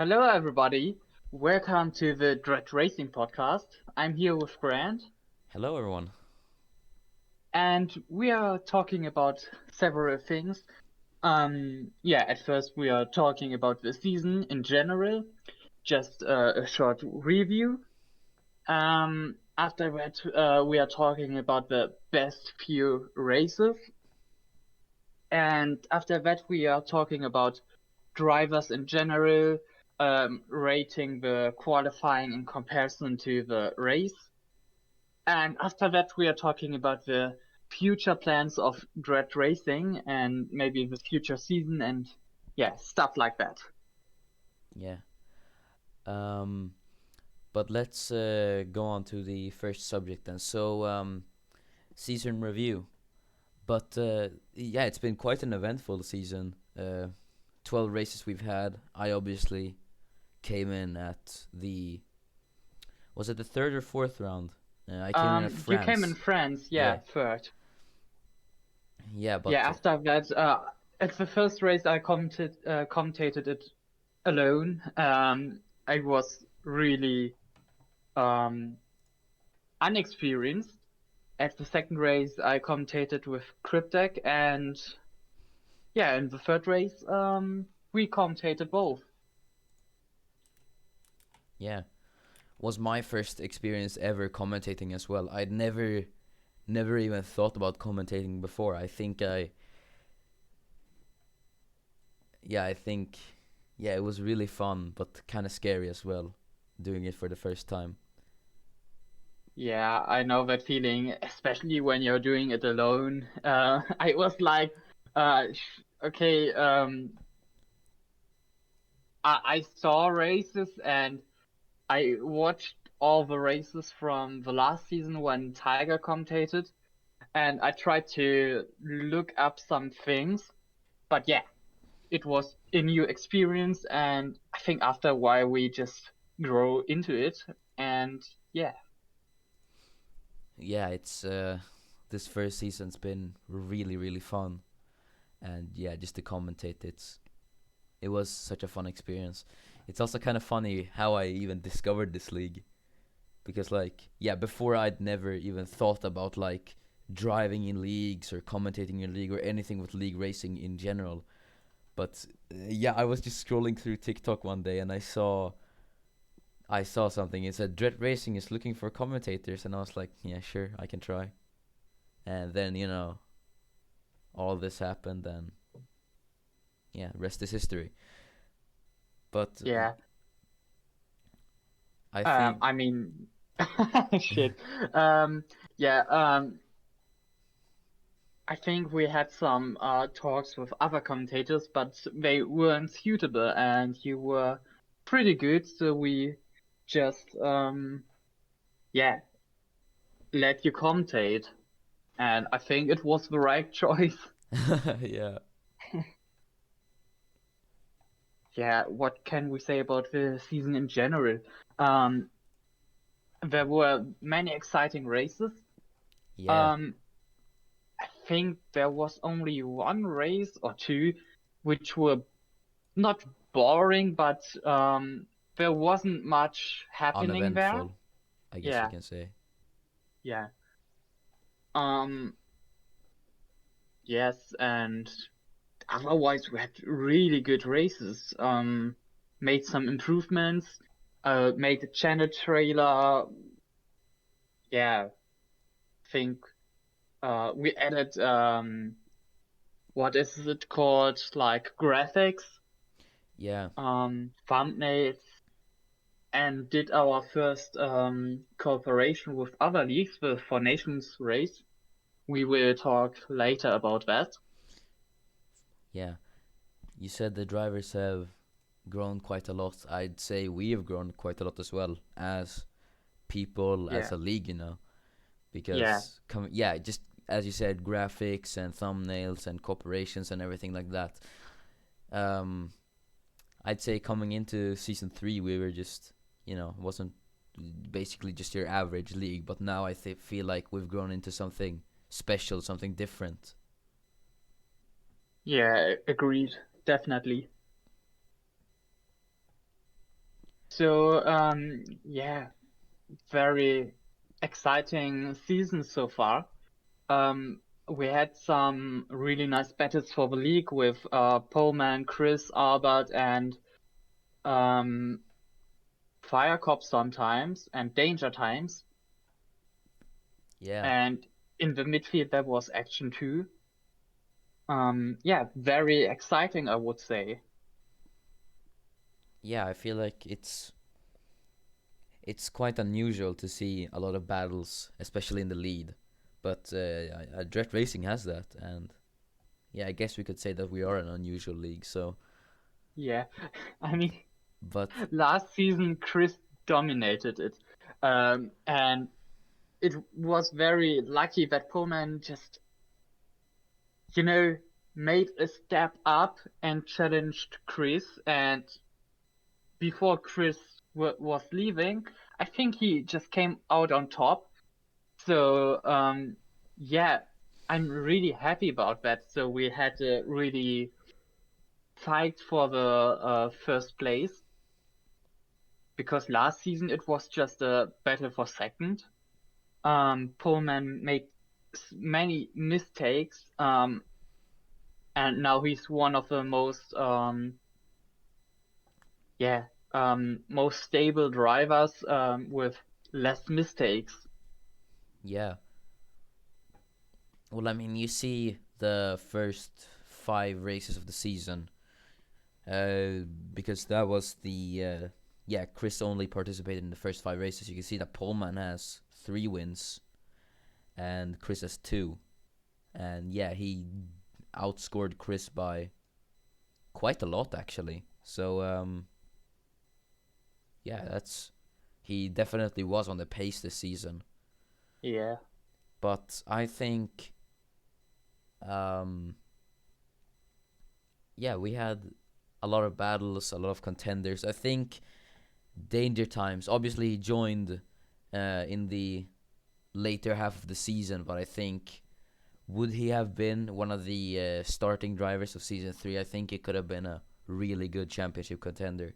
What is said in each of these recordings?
Hello, everybody. Welcome to the Dret Racing podcast. I'm here with Grant, Hello, everyone. and we are talking about several things. At first we are talking about the season in general, just a short review. After that, we are talking about the best few races, and after that, we are talking about drivers in general, rating the qualifying in comparison to the race. And after that, we are talking about the future plans of Dret Racing and maybe the future season and stuff like that. Yeah. Um, but let's go on to the first subject then. Season review. But yeah, it's been quite an eventful season. 12 races we've had. I obviously came in at the. Was it the third or fourth round? I came in at You came in France. France, Yeah. third. Yeah, Yeah, but. after that, at the first race, I commentated it alone. I was really um, unexperienced. At the second race, I commentated with Cryptek, and in the third race, we commentated both. Yeah. Was my first experience ever commentating as well. I'd never even thought about commentating before. I think, yeah, it was really fun, but kind of scary as well, doing it for the first time. Yeah, I know that feeling, especially when you're doing it alone. I was like, okay, I saw races and I watched all the races from the last season when Tiger commentated, and I tried to look up some things. But yeah, it was a new experience, and I think after a while we just grow into it, and yeah. Yeah, it's this first season's been really fun, and yeah, just to commentate, it was such a fun experience. It's also kind of funny how I even discovered this league because yeah, before I'd never even thought about like driving in leagues or commentating in league or anything with league racing in general. But yeah, I was just scrolling through TikTok one day and I saw something. It said Dret Racing is looking for commentators, and I was like, yeah, sure, I can try. And then all this happened, and yeah, rest is history. But Yeah. I think, I mean, shit. Um, yeah, I think we had some talks with other commentators, but they weren't suitable, and you were pretty good, so we just yeah, let you commentate, and I think it was the right choice. yeah, Yeah, what can we say about the season in general? Um, there were many exciting races. yeah, Um, I think there was only one race or two which were not boring, but there wasn't much happening there. uneventful, I guess we Yeah, can say. yeah. Um, yes, and otherwise we had really good races. Made some improvements. Made the channel trailer. Yeah, think we added what is it called? Like graphics, Yeah, thumbnails, and did our first cooperation with other leagues, the For Nations race. We will talk later about that. yeah. You said the drivers have grown quite a lot. I'd say we have grown quite a lot as well as people, as Yeah, a league. yeah, Because yeah, just as you said, graphics and thumbnails and corporations and everything like that. Um, I'd say coming into season 3, we were just wasn't basically just your average league, but now feel like we've grown into something special, something different. yeah, agreed, definitely. So, yeah, very exciting season so far. We had some really nice battles for the league with Pullman, Chris, Albert, and um, Fire Cop sometimes, and Danger Times. Yeah, And in the midfield, there was action too. Yeah, very exciting, I would say. yeah. I feel like it's quite unusual to see a lot of battles, especially in the lead. But Dret Racing has that, and yeah, I guess we could say that we are an unusual league. So, Yeah, I mean, but last season Chris dominated it, and it was very lucky that Pullman just, you know, made a step up and challenged Chris. And before Chris was leaving, I think he just came out on top. So, yeah, I'm really happy about that. So we had a really fight for the first place because last season it was just a battle for second. Pullman made many mistakes, and now he's one of the most yeah most stable drivers with less mistakes. yeah. Well, I mean, you see the first 5 races of the season, uh, because that was the yeah. Chris only participated in the first 5 races. You can see that Pullman has 3 wins and Chris has 2, and yeah, he outscored Chris by quite a lot actually. So yeah, that's he definitely was on the pace this season. Yeah, But I think um yeah, we had a lot of battles, a lot of contenders. I think Danger Times obviously he joined in the later half of the season, but I think would he have been one of the starting drivers of season 3? I think it could have been a really good championship contender.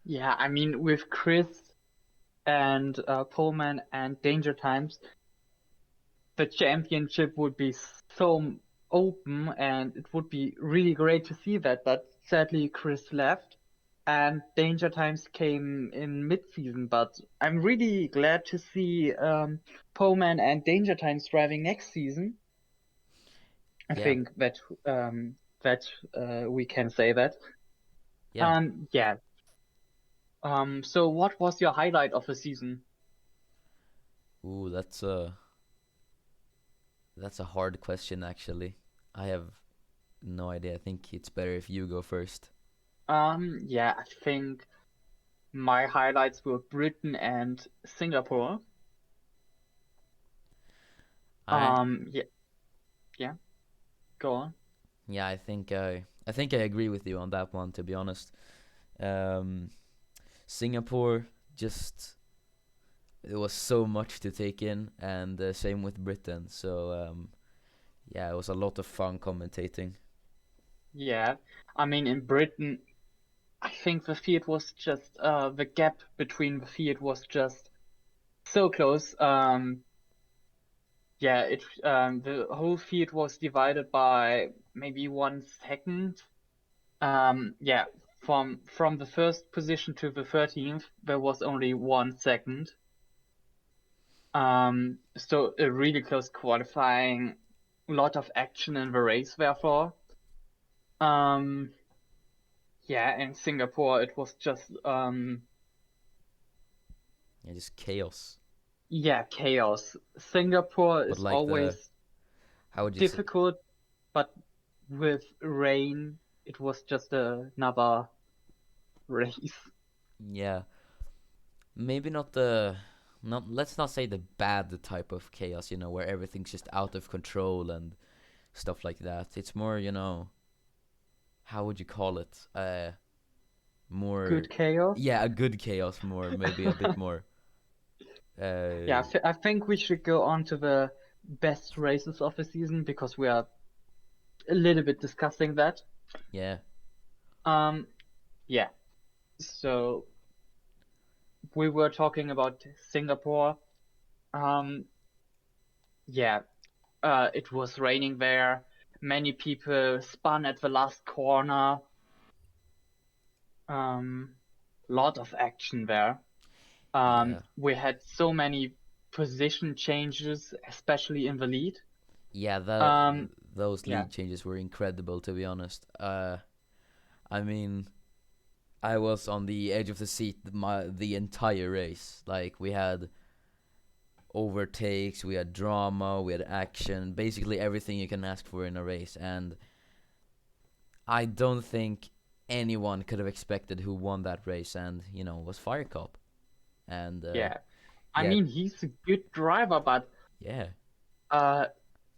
yeah. I mean, with Chris and Pullman and Danger Times, the championship would be so open, and it would be really great to see that. But sadly, Chris left, and Danger Times came in mid-season. But I'm really glad to see Pullman and Danger Times driving next season. I Yeah, think that that we can say that. yeah. Yeah. So what was your highlight of the season? Ooh, that's a hard question actually. I have no idea. I think it's better if you go first. Yeah, I think my highlights were Britain and Singapore. I Yeah, yeah, go on. Yeah, I think I agree with you on that one. To be honest, um, Singapore just it was so much to take in, and same with Britain. So yeah, it was a lot of fun commentating. Yeah, I mean in Britain, I think the field was just the gap between the field was just so close. Yeah, it the whole field was divided by maybe 1 second. Yeah, from the first position to the 13th, there was only 1 second. So a really close qualifying, lot of action in the race, therefore. Um, yeah, in Singapore, it was just Yeah, just chaos. yeah, chaos. Singapore But is like the always how would you say? difficult, but with rain, it was just another race. Yeah, maybe not the not let's not say the bad type of chaos. Where everything's just out of control and stuff like that. It's more, how would you call it? More, Good chaos. yeah, a good chaos, more maybe a bit more. Yeah, Uh, I think we should go on to the best races of the season because we are a little bit discussing that. yeah, Um, yeah. So we were talking about Singapore. Um, yeah, it was raining there. Many people spun at the last corner. Um, lot of action there. Yeah, We had so many position changes, especially in the lead. yeah. Um, Those yeah, lead changes were incredible, to be honest. I mean, I was on the edge of the seat the entire race. Like we had overtakes, we had drama, we had action, basically everything you can ask for in a race. And I don't think anyone could have expected who won that race, and was Fire Cop. And yeah. I yeah, mean, he's a good driver, but yeah, uh,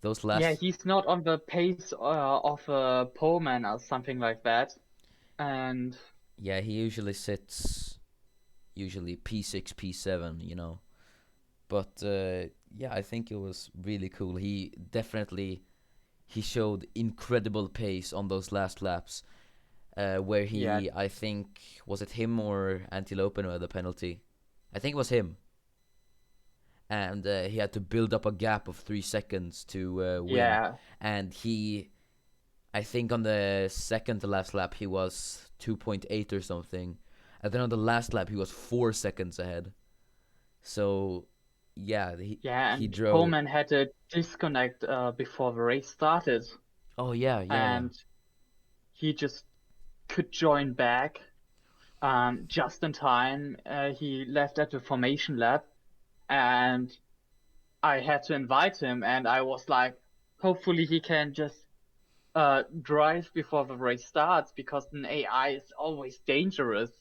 those yeah, last, he's not on the pace of a poleman or something like that. And yeah, he usually sits P6, P7, But yeah, I think it was really cool. He showed incredible pace on those last laps, where yeah, I think, was it him or Antilopen who had the penalty? I think it was him, and he had to build up a gap of 3 seconds to win. yeah, And I think on the second to last lap he was 2.8 or something, and then on the last lap he was 4 seconds ahead. So yeah, yeah. he And drove. Coleman had a disconnect before the race started, Oh yeah, yeah. and he just could join back just in time. He left at the formation lap, and I had to invite him, and I was like, hopefully he can just drive before the race starts because an AI is always dangerous.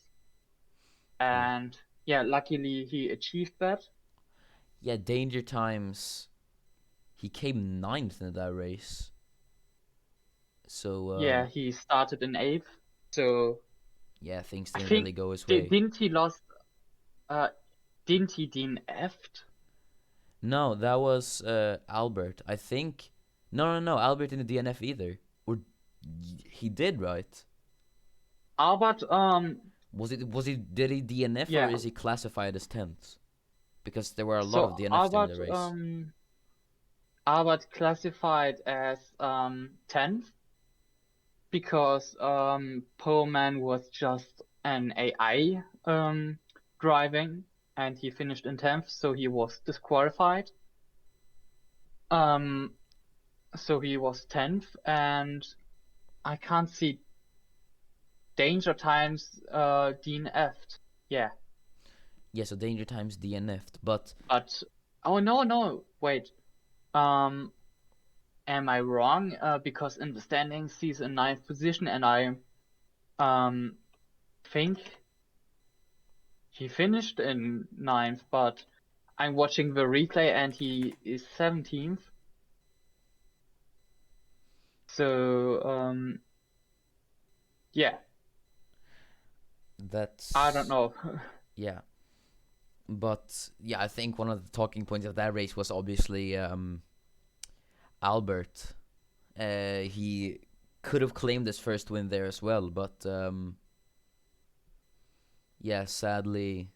Yeah, And yeah, luckily he achieved that. yeah. Danger Times. He came ninth in that race. So Yeah, he started in eighth. So yeah, things I didn't think really go his way. didn't he lost? Uh, didn't he DNF'd? No, that was Albert. I think. No, no, no. Albert didn't DNF either. Or he did, right? Albert, Did he DNF, or yeah. is he classified as 10th? Because there were a lot of So DNFs during the race. Albert classified as 10th because Pullman was just an AI driving, and he finished in 10th, so he was disqualified. Um, so he was 10th, and I can't see Danger Times DNF'd. Yeah, Yeah, so Danger Times DNF'd, but but oh no, wait. Um, am I wrong? Because in the standings he's in ninth position, and I um think he finished in ninth, but I'm watching the replay and he is 17th. So yeah, I don't that's know. yeah. But yeah, I think one of the talking points of that race was obviously Albert. He could have claimed his first win there as well, but yeah, sadly,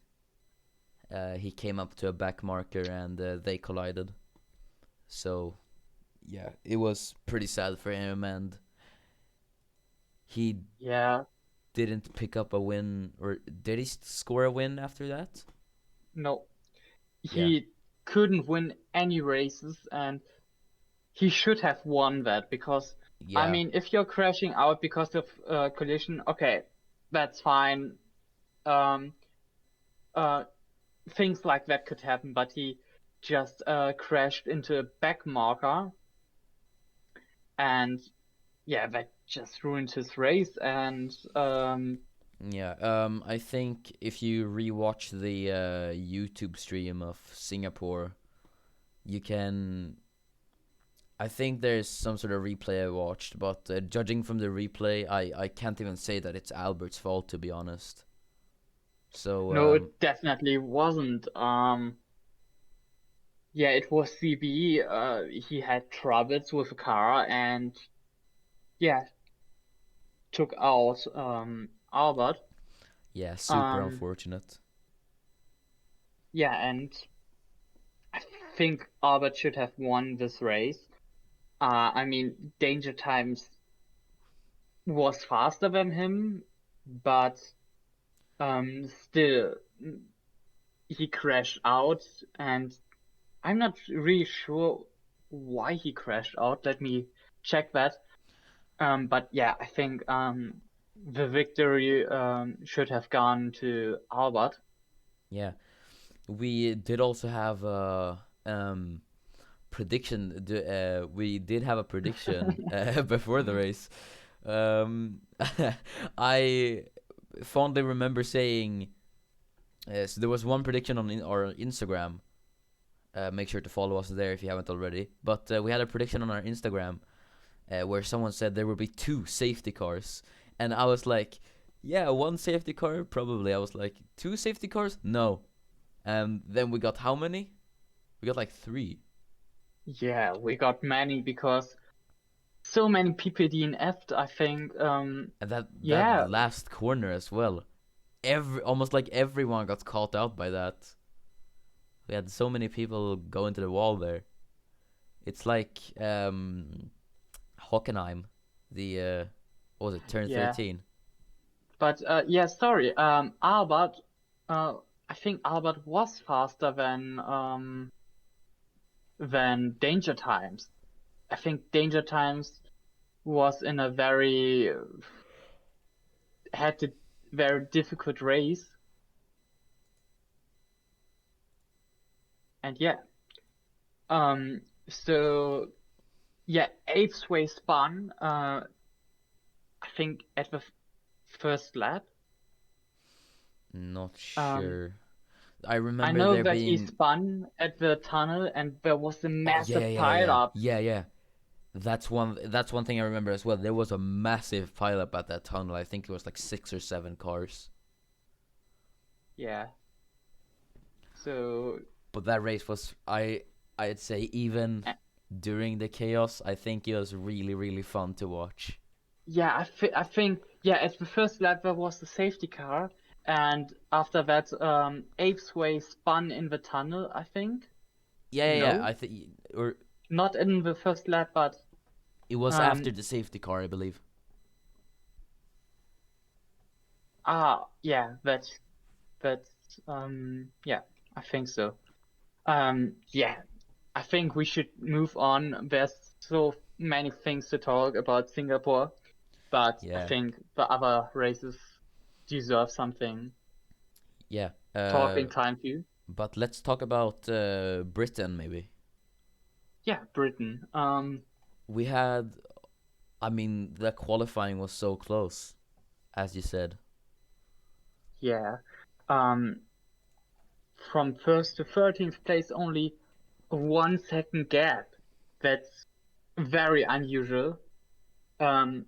he came up to a back marker and they collided. So yeah, it was pretty sad for him, and he Yeah, didn't pick up a win, or did he score a win after that? no, Yeah, he couldn't win any races, and he should have won that because I yeah, mean, if you're crashing out because of collision, okay, that's fine. Um, uh, things like that could happen, but he just crashed into a back marker, and yeah, that just ruined his race. And yeah. I think if you rewatch the YouTube stream of Singapore, you can. I think there's some sort of replay I watched, but judging from the replay, I can't even say that it's Albert's fault, to be honest. So no, it definitely wasn't. Yeah, it was CB. He had troubles with the car, and yeah, took out Albert. yeah, super Um, unfortunate. yeah, and I think Albert should have won this race. I mean, Danger Times was faster than him, but still he crashed out, and I'm not really sure why he crashed out. Let me check that. But yeah, I think the victory should have gone to Albert. Yeah, we did also have a prediction. We did have a prediction before the race. Um, I fondly remember saying, so there was one prediction on our Instagram. Make sure to follow us there if you haven't already. But we had a prediction on our Instagram where someone said there will be two safety cars, and I was like, yeah, one safety car probably. I was like, two safety cars? No. And then we got how many? We got like three. Yeah, we got many because so many people DNF'd, I think. And that Yeah, last corner as well. Almost like everyone got caught out by that. We had so many people go into the wall there. It's like Hockenheim, the what was it, turn yeah. 13. But yeah, sorry. Albert, I think Albert was faster than Danger Times. I think Danger Times was in a had a very difficult race, and yeah. So yeah, eighth way spun. I think at the first lap. Not Um, sure. I I remember know there that he being. spun at the tunnel, and there was a Oh yeah, massive yeah, yeah, pile yeah, up. yeah, yeah. That's one thing I remember as well. There was a massive pileup at that tunnel. I think it was like 6 or 7 cars. Yeah. So But that race was I'd say even uh, during the chaos, I think it was really really fun to watch. yeah, I think yeah, at the first lap there was the safety car, and after that, Apes Way spun in the tunnel. I think Yeah, yeah, yeah. no, I think or not in the first lap, but it was after um the safety car, I believe. yeah, that's yeah, I think so. Yeah, I think we should move on. There's so many things to talk about Singapore, but I Yeah, think the other races deserve something yeah. talking time too. But let's talk about Britain maybe. Yeah, Britain. We had, I mean, the qualifying was so close, as you said. Yeah. Um, from first to 13th place, only a 1 second gap. That's very unusual. Um,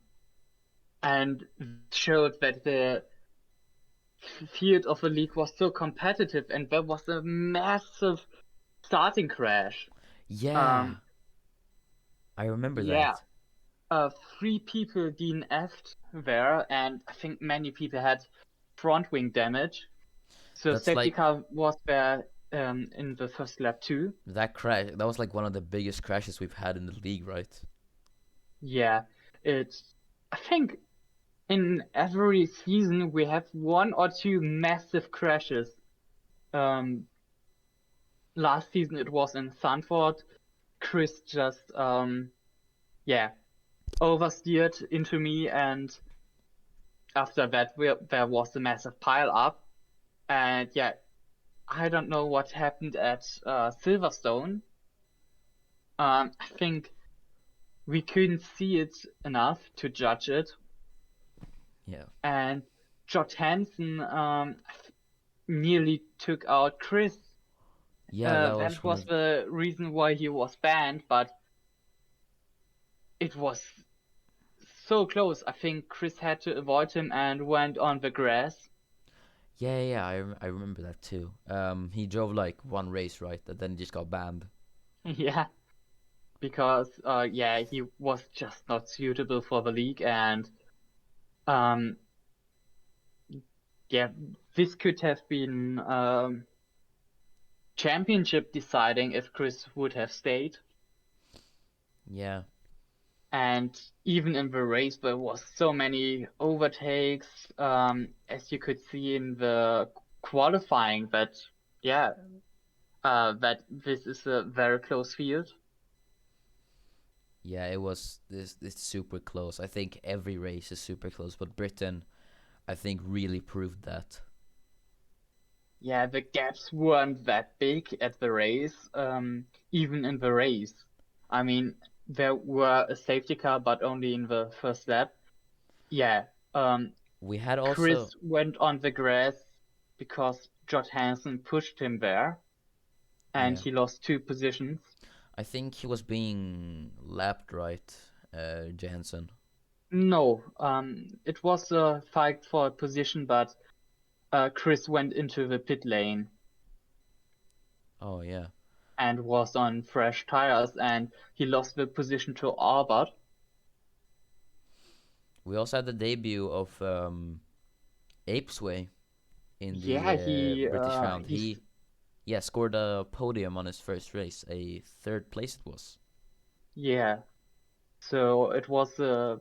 and showed that the field of the league was so competitive, and there was a massive starting crash. Yeah, Um, I remember yeah, that. 3 people DNF'd there, and I think many people had front wing damage. So That's safety like car was there in the first lap too. that crash. That was like one of the biggest crashes we've had in the league, right? Yeah, it's. I think in every season we have 1 or 2 massive crashes. Um, Last season it was in Sanford. Chris just yeah oversteered into me, and after that there was a massive pile up, and yeah, I don't know what happened at Silverstone. I think we couldn't see it enough to judge it, Yeah. and George Hansen nearly took out Chris. Yeah, that was That one was of. the reason why he was banned, but it was so close. I think Chris had to avoid him and went on the grass. Yeah, yeah, I remember that too. He drove like one race, right? And then he just got banned. Yeah, because yeah, he was just not suitable for the league, and um yeah, this could have been championship deciding if Chris would have stayed. Yeah, And even in the race, there was so many overtakes, as you could see in the qualifying that, yeah, that this is a very close field. yeah, it was this super close. I think every race is super close, but Britain, I think, really proved that. Yeah, the gaps weren't that big at the race, even in the race. I mean, there were a safety car, but only in the first lap. Yeah, We had also, Chris went on the grass because Jot Hansen pushed him there, and yeah, he lost 2 positions. I think he was being lapped, right, Johansson. No, it was a fight for a position, but Chris went into the pit lane Oh yeah, and was on fresh tires, and he lost the position to Albert. we also had the debut of Apesway in the Yeah, British round. He yeah scored a podium on his first race, a third place it was. yeah. So it was a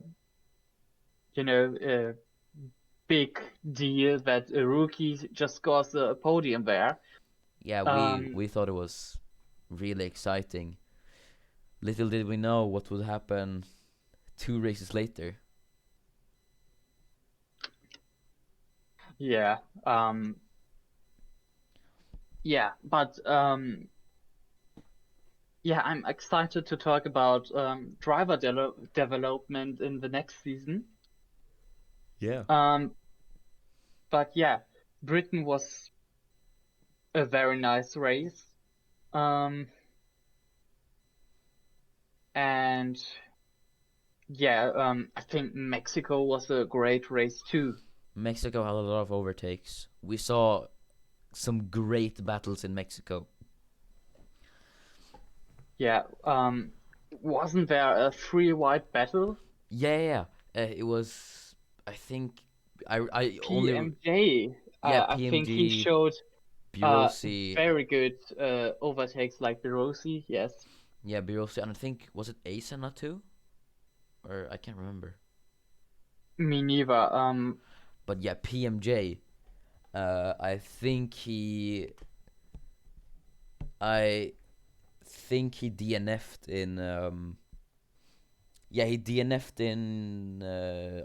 big deal that a rookie just scores a podium there. Yeah, we Um, we thought it was really exciting. Little did we know what would happen 2 races later. yeah. Yeah, but yeah, I'm excited to talk about driver development in the next season. Yeah. Um, but yeah, Britain was a very nice race. Um, and yeah, I think Mexico was a great race too. Mexico had a lot of overtakes. We saw some great battles in Mexico. Yeah, wasn't there a three wide battle? Yeah, yeah. It was. I think. I only. PMJ, Yeah, I think he PMG, showed uh Birosi. very good overtakes like the Rossi. Yes, Yeah, Birosi, and I think was it Asana too, or I can't remember. me neither. But yeah, PMJ. I think he. I think he DNF'd in. Yeah, he DNF'd in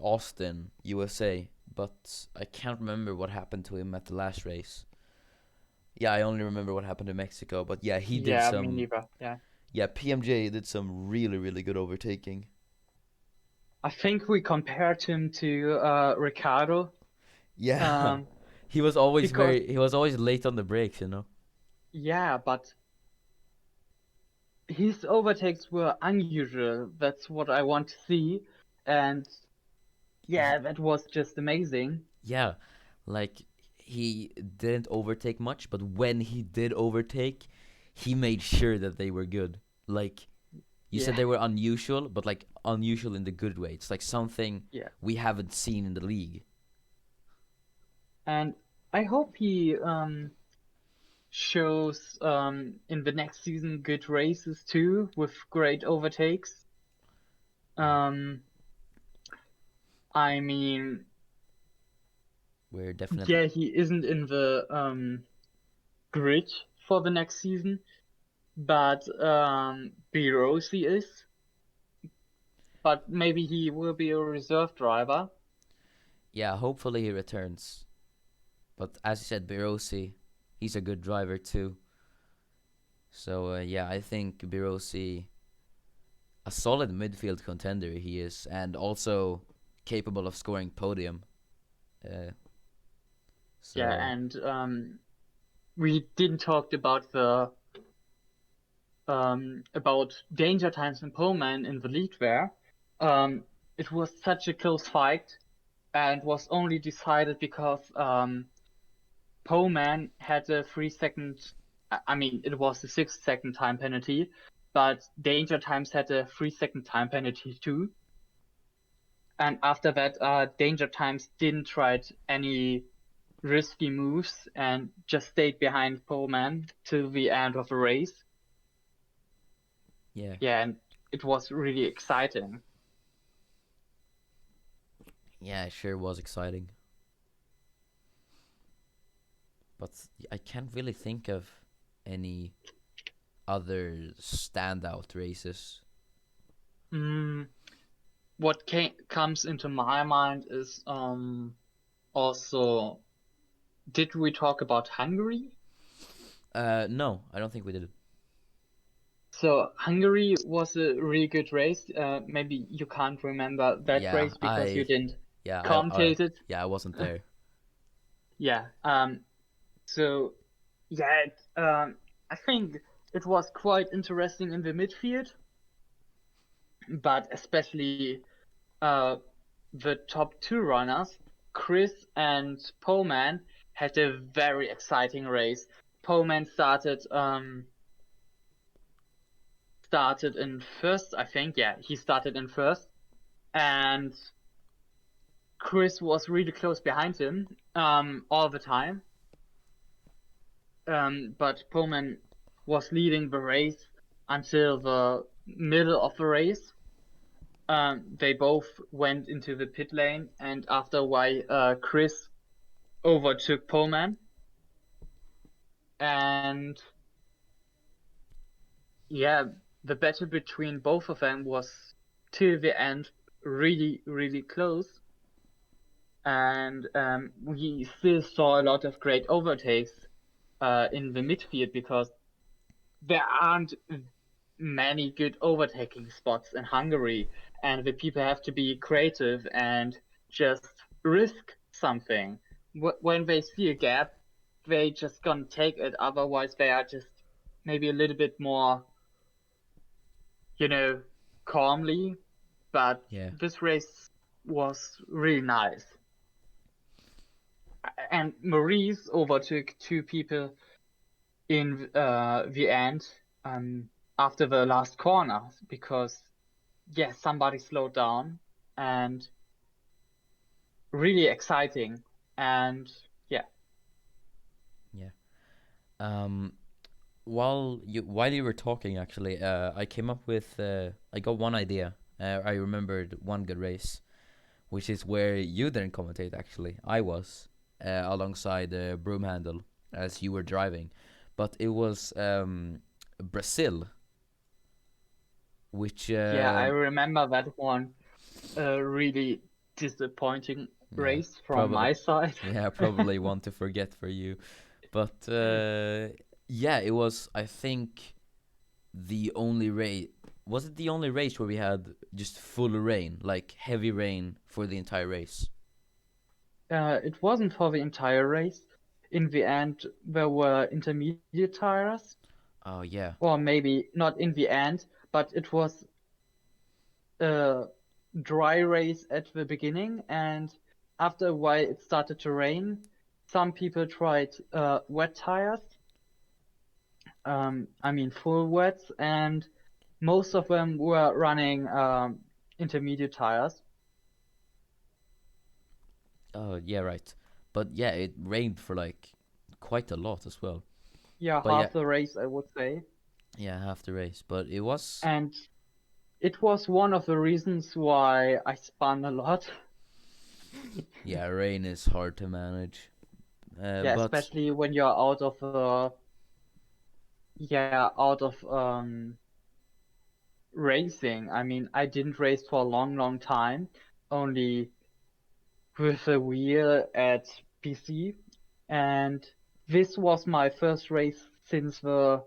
Austin, USA. But I can't remember what happened to him at the last race. Yeah, I only remember what happened in Mexico. But yeah, he did yeah, me some. neither. Yeah, Yeah, PMJ did some really, really good overtaking. I think we compared him to Ricardo. Yeah, Um, he was always because very. He was always late on the brakes, you know. yeah, but his overtakes were unusual. That's what I want to see, and He, yeah, that was just amazing. yeah, like he didn't overtake much, but when he did overtake, he made sure that they were good. Like you said, Yeah, they were unusual, but like unusual in the good way. It's like something yeah, we haven't seen in the league. and I hope he shows in the next season good races too with great overtakes. Yeah, Um, I mean, we're definitely. yeah, he isn't in the grid for the next season, but Birosi is. But maybe he will be a reserve driver. Yeah, hopefully he returns. But as you said, Birosi, he's a good driver too. So yeah, I think Birosi, a solid midfield contender he is, and also capable of scoring podium. Uh, Yeah, so and we didn't talk about danger times in Poleman in the lead there. Um, it was such a close fight and was only decided because Poleman had a 3 second. I mean, it was a 6 second time penalty, but danger times had a 3 second time penalty too. And after that, danger times didn't try any risky moves and just stayed behind Pullman till the end of the race. Yeah, Yeah, and it was really exciting. yeah, it sure was exciting. But I can't really think of any other standout races. Mm, what comes into my mind is also, did we talk about Hungary? No, I don't think we did. So Hungary was a really good race. Maybe you can't remember that Yeah, race because you didn't I commentate it. yeah, I wasn't there. Yeah. So yeah, I think it was quite interesting in the midfield, but especially uh, the top two runners, Chris and Poleman, had a very exciting race. Poleman started in first, I think. Yeah, he started in first, and Chris was really close behind him all the time. But Pullman was leading the race until the middle of the race. They both went into the pit lane, and after a while, Chris overtook Pullman, and yeah, the battle between both of them was till the end really, really close. And we still saw a lot of great overtakes in the midfield because there aren't many good overtaking spots in Hungary, and the people have to be creative and just risk something. When they see a gap, they just gonna take it. Otherwise, they are just maybe a little bit more, you know, calmly. But Yeah, this race was really nice. And Maurice overtook two people in the end after the last corner because yeah, somebody slowed down and really exciting. And yeah, yeah. Um, while you were talking, actually, I came up with I got one idea. I remembered one good race, which is where you didn't commentate. Actually, I was alongside Broomhandle as you were driving, but it was Brazil, which yeah, I remember that one. A really disappointing yeah, race from probably my side. yeah, probably one to forget for you, but yeah, it was. I think the only race was it the only race where we had just full rain, like heavy rain for the entire race. It wasn't for the entire race. In the end, there were intermediate tires, Oh yeah. or maybe not in the end, but it was a dry race at the beginning, and after a while it started to rain. Some people tried wet tires, I mean full wets, and most of them were running intermediate tires. Oh yeah, right. But yeah, it rained for like quite a lot as well. Yeah, But yeah, half the race, I would say. yeah, half the race. But it was And it was one of the reasons why I spun a lot. yeah, rain is hard to manage. Yeah, But especially when you're out of racing. I mean, I didn't race for a long, long time, only with a wheel at PC. And this was my first race since the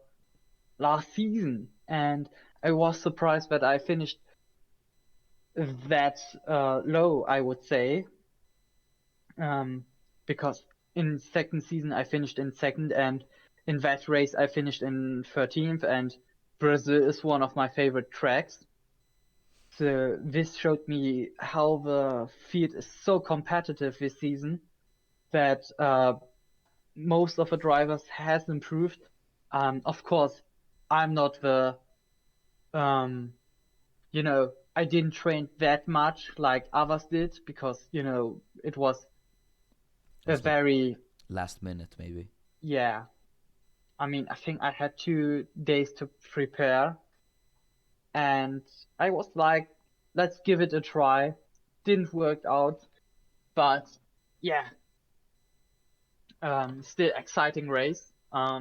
last season. And I was surprised that I finished that low, I would say. Um, because in second season I finished in second, and in that race I finished in 13th, and Brazil is one of my favorite tracks. So this showed me how the field is so competitive this season that most of the drivers has improved. Of course, I'm not the um, I didn't train that much like others did because it was It a was like very, last minute maybe. yeah. I mean, I think I had 2 days to prepare, and I was like, let's give it a try. Didn't work out, but yeah, still exciting race. I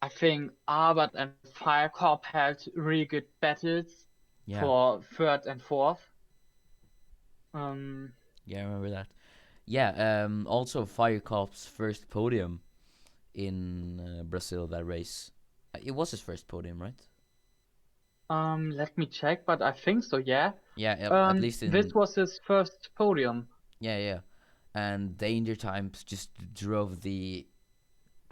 think Arbert and Firecorp had really good battles Yeah, for third and fourth. Um, yeah, I remember that. Yeah, also Firecorp's first podium in Brazil, that race. It was his first podium, right? Let me check, but I think so, yeah. Yeah, at least This in was his first podium. yeah, yeah. And Danger Times just drove the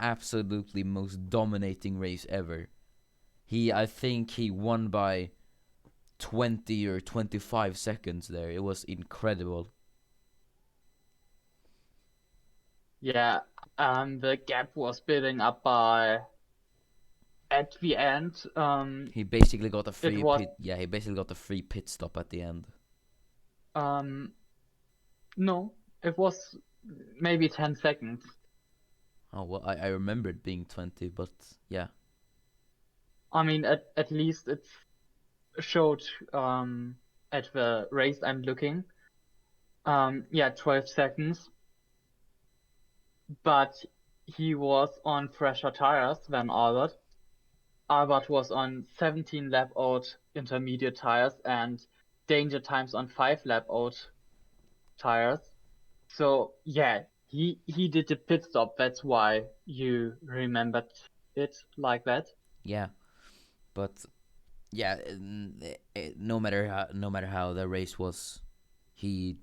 absolutely most dominating race ever. I think he won by 20 or 25 seconds there. It was incredible. Yeah, the gap was building up by at the end. He basically got a It free was pit. Yeah, he basically got a free pit stop at the end. um no, it was maybe 10 seconds. Oh well, I remember it being 20, but yeah, I mean, at least it's showed at the race I'm looking. Yeah, 12 seconds, but he was on fresher tires than Albert. Albert was on 17 lap out intermediate tires and Danger Times on 5 lap out tires. So yeah, he did the pit stop. That's why you remembered it like that. yeah, but yeah, no matter how the race was, he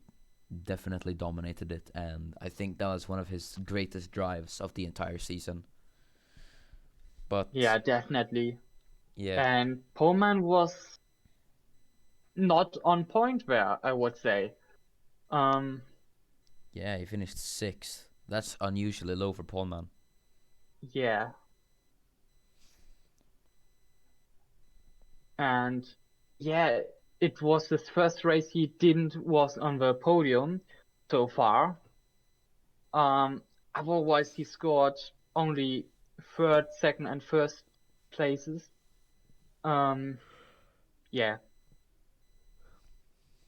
definitely dominated it, and I think that was one of his greatest drives of the entire season. But Yeah, definitely. yeah, And Pullman was not on point there, I would say. Um, yeah, he finished sixth. That's unusually low for Paulman. yeah, and yeah, it was his first race he didn't was on the podium so far. Um, Otherwise he scored only third, second, and first places. Um, yeah,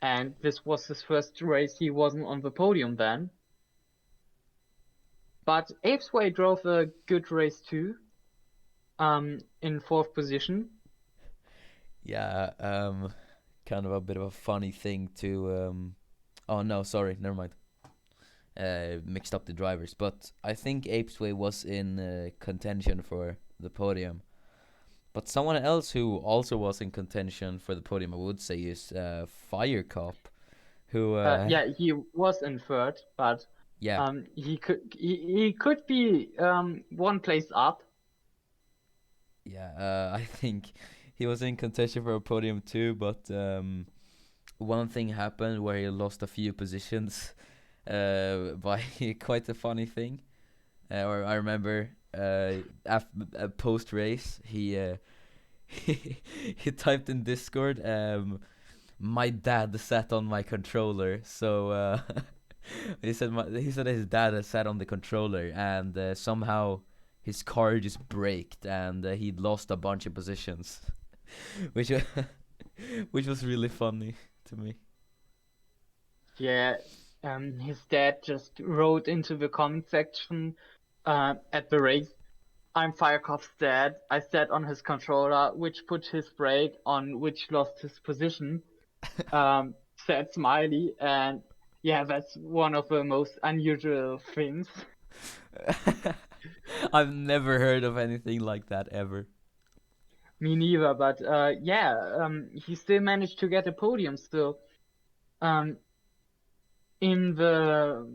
and this was his first race he wasn't on the podium then. But Apesway drove a good race too. In fourth position. Yeah, kind of a bit of a funny thing to oh no, sorry, never mind. Mixed up the drivers, but I think Apesway was in contention for the podium. But someone else who also was in contention for the podium, I would say, is Fire Cop, who Yeah, he was in third, but yeah, he could be one place up. yeah, I think he was in contention for a podium too, but one thing happened where he lost a few positions by quite a funny thing. Or I remember post race he typed in Discord, my dad sat on my controller. So he said his dad had sat on the controller, and somehow his car just braked, and he'd lost a bunch of positions, which which was really funny to me. Yeah, his dad just wrote into the comment section at the race, "I'm Firecoff's dad. I sat on his controller, which put his brake on, which lost his position." Said Smiley, and yeah, that's one of the most unusual things. I've never heard of anything like that ever. Me neither, but yeah, he still managed to get a podium still. Um, in the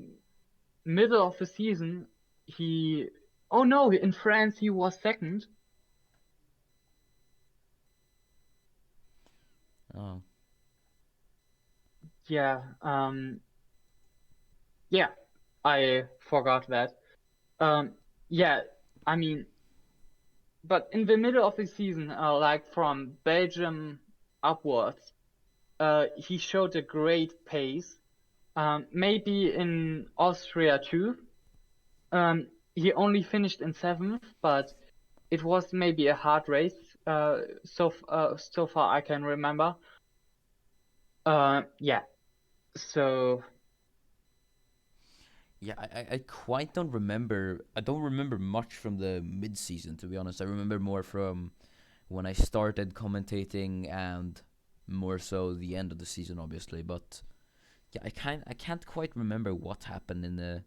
middle of the season, he, oh no, in France he was second. Oh, Yeah, yeah, I forgot that. Um, yeah, I mean, but in the middle of the season, like from Belgium upwards, he showed a great pace. Maybe in Austria too. He only finished in seventh, but it was maybe a hard race. So far I can remember. Yeah. So Yeah, I quite don't remember. I don't remember much from the mid season, to be honest. I remember more from when I started commentating and more so the end of the season, obviously. But yeah, I can't quite remember what happened in the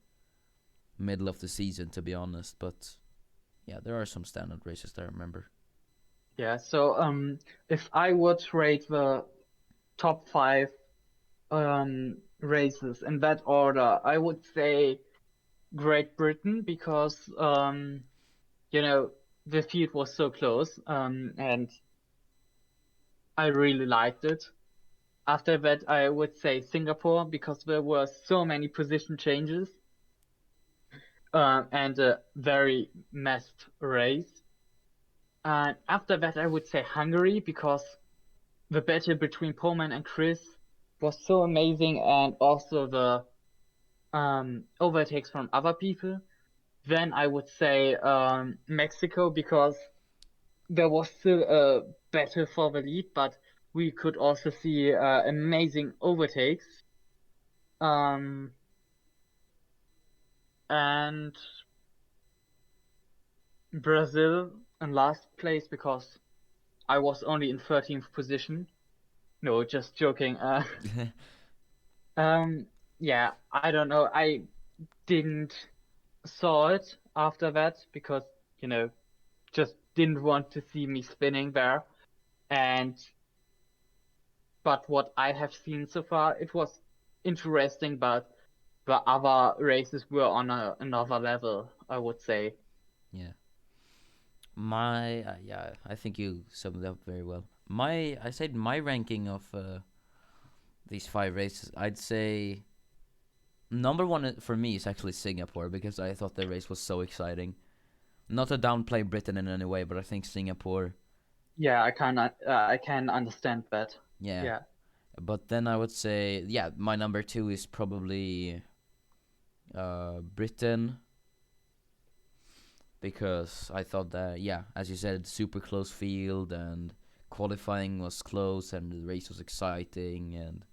middle of the season, to be honest. But yeah, there are some standard races that I remember. yeah. So if I would rate the top five races in that order, I would say Great Britain because you know the field was so close and I really liked it. After that, I would say Singapore because there were so many position changes and a very messed race. And after that, I would say Hungary because the battle between Pullman and Chris was so amazing, and also the overtakes from other people. Then I would say Mexico because there was still a battle for the lead, but we could also see amazing overtakes. Um, and Brazil in last place because I was only in 13th position. No, just joking. Um, yeah, I don't know. I didn't saw it after that because, you know, just didn't want to see me spinning there. And but what I have seen so far, it was interesting, but the other races were on another level, I would say. Yeah, yeah, I think you summed it up very well. I said my ranking of these five races, I'd say number one for me is actually Singapore because I thought the race was so exciting. Not to downplay Britain in any way, but I think Singapore, Yeah, I can understand that. yeah. Yeah. But then I would say, yeah, my number two is probably Britain because I thought that, yeah, as you said, super close field and qualifying was close and the race was exciting and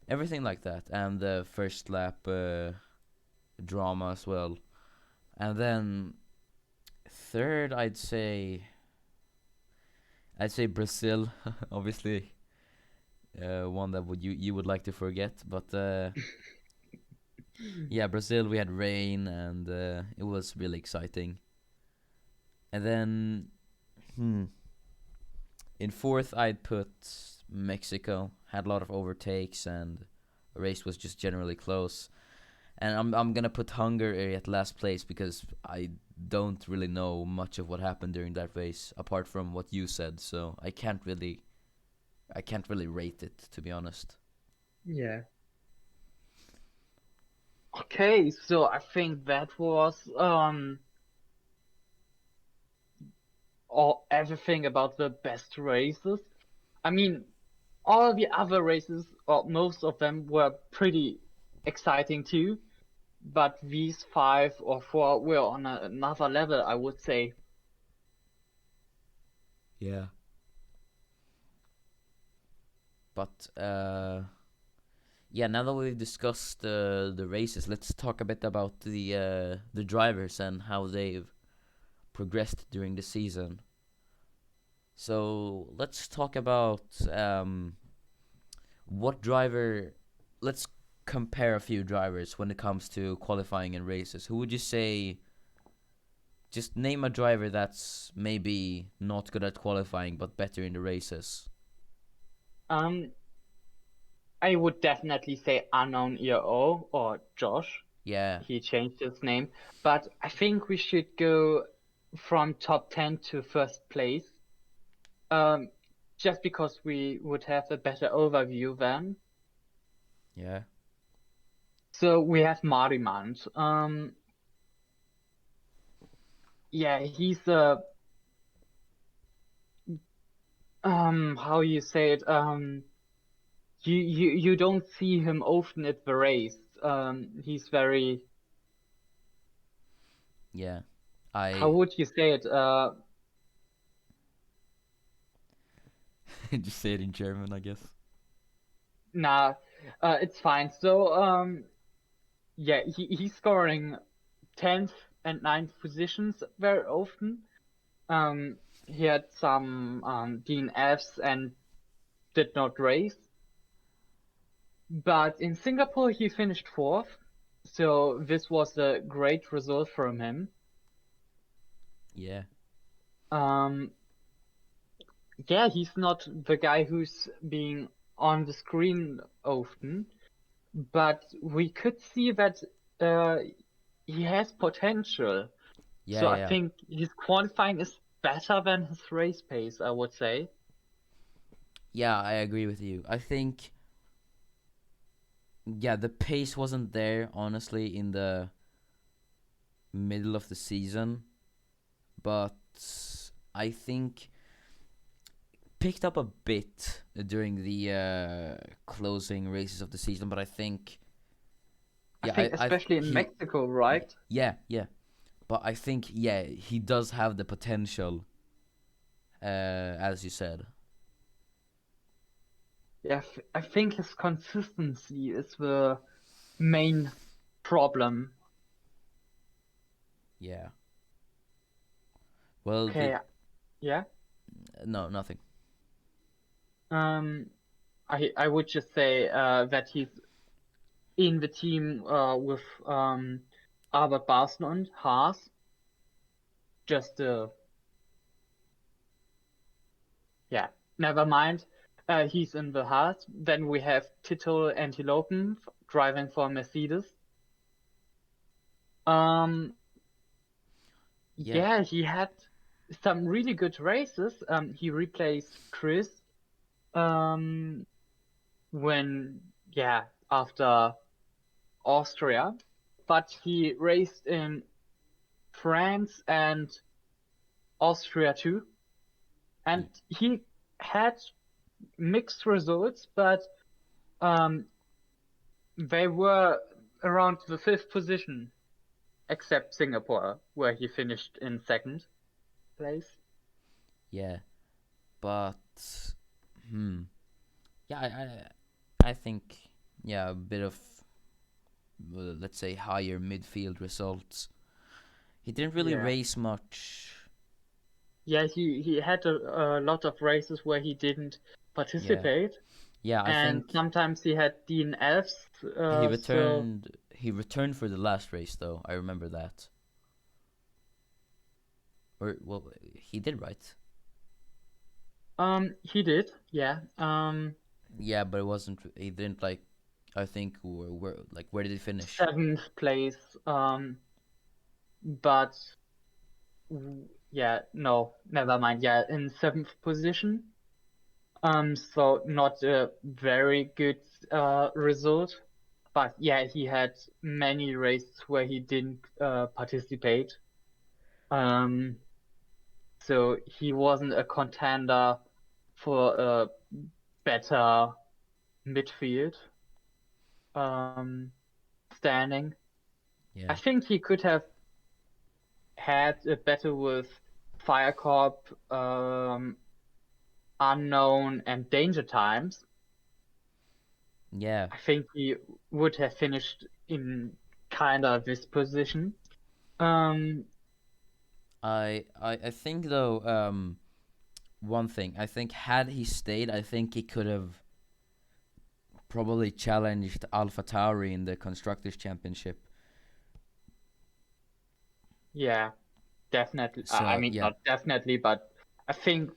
everything like that. And the first lap drama as well. And then third, I'd say Brazil, obviously, one that would you would like to forget, but yeah, Brazil. We had rain, and it was really exciting. And then, hmm, in fourth, I'd put Mexico. Had a lot of overtakes, and the race was just generally close. And I'm gonna put Hungary at last place because I don't really know much of what happened during that race apart from what you said. So I can't really rate it, to be honest. Yeah. Okay, so I think that was all everything about the best races. I mean, all the other races, or most of them, were pretty exciting too, but these five or four were on another level, I would say. Yeah. But yeah, now that we've discussed the races, let's talk a bit about the drivers and how they've progressed during the season. So let's talk about what driver. Let's compare a few drivers when it comes to qualifying and races. Who would you say? Just name a driver that's maybe not good at qualifying but better in the races. Um, I would definitely say unknown ERO or Josh. Yeah, He changed his name, but I think we should go from top 10 to first place. Um, just because we would have a better overview then. yeah, So we have Marimand. Yeah, he's a how you say it, you don't see him often at the race. He's very, Yeah, how I would you say it? just say it in German, I guess. Nah, it's fine. So yeah, he's scoring 10th and 9th positions very often. He had some DNFs and did not race. But in Singapore, he finished 4th. So this was a great result from him. Yeah, Um, yeah, he's not the guy who's being on the screen often, but we could see that uh, he has potential. yeah, So I yeah, think his qualifying is better than his race pace, I would say. yeah. I agree with you. I think yeah, the pace wasn't there honestly in the middle of the season, but I think picked up a bit during the closing races of the season. But I think I yeah, think especially in he Mexico, right? yeah, yeah. But I think yeah, he does have the potential, as you said. Yeah, I think his consistency is the main problem. Yeah. Well, Okay, the yeah. no nothing. Um, I would just say that he's in the team with Albert Barston and Haas. Just yeah, never mind. He's in the Haas. Then we have Tito Antilopen driving for Mercedes. Um, Yeah, yeah, he had some really good races. He replaced Chris um, when, yeah, after Austria, but he raced in France and Austria too, and he had mixed results, but um, they were around the 5th position, except Singapore, where he finished in 2nd place. yeah. But hmm. Yeah, I think yeah, a bit of let's say higher midfield results. He didn't really Yeah. race much. Yeah, he had a lot of races where he didn't Yeah. participate, Yeah, I and think sometimes he had DNFs. he So returned he returned for the last race though. I remember that. Or well, he did right. he did, yeah. Yeah, but it wasn't he didn't like I think where did he finish? 7th place. But yeah, no, never mind. Yeah, in 7th position. So not a very good result. But yeah, he had many races where he didn't participate. Um, so he wasn't a contender for a better midfield um, standing. I Yeah. think he could have had a better with Firecorp, Unknown, and Danger Times. Yeah. I think he would have finished in kind of this position. Um, I think though one thing I think had he stayed I think he could have probably challenged Alpha Tauri in the constructors championship. yeah, definitely. I So mean, yeah, not definitely, but I think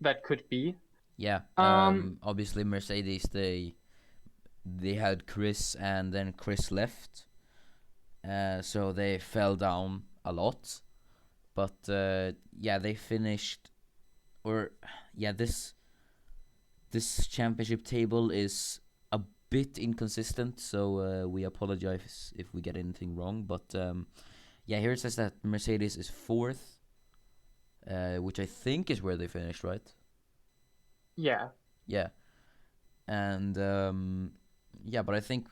that could be. yeah. Um, Obviously Mercedes they had Chris and then Chris left, so they fell down a lot. But yeah, they finished or yeah this championship table is a bit inconsistent, so we apologize if we get anything wrong. But yeah, here it says that Mercedes is fourth, which I think is where they finished, right? yeah, Yeah, and yeah, but I think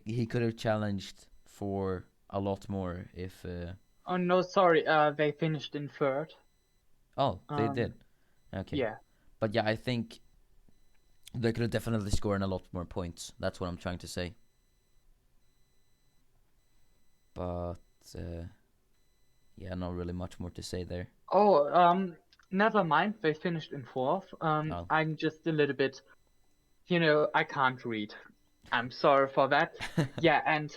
he could have challenged for a lot more if. Oh no, sorry. They finished in third. Oh, they Um, did. Okay, yeah. but yeah, I think they could have definitely scored a lot more points. That's what I'm trying to say. But uh, yeah, not really much more to say there. Oh, never mind. They finished in fourth. Oh, I'm just a little bit, I can't read. I'm sorry for that. Yeah, and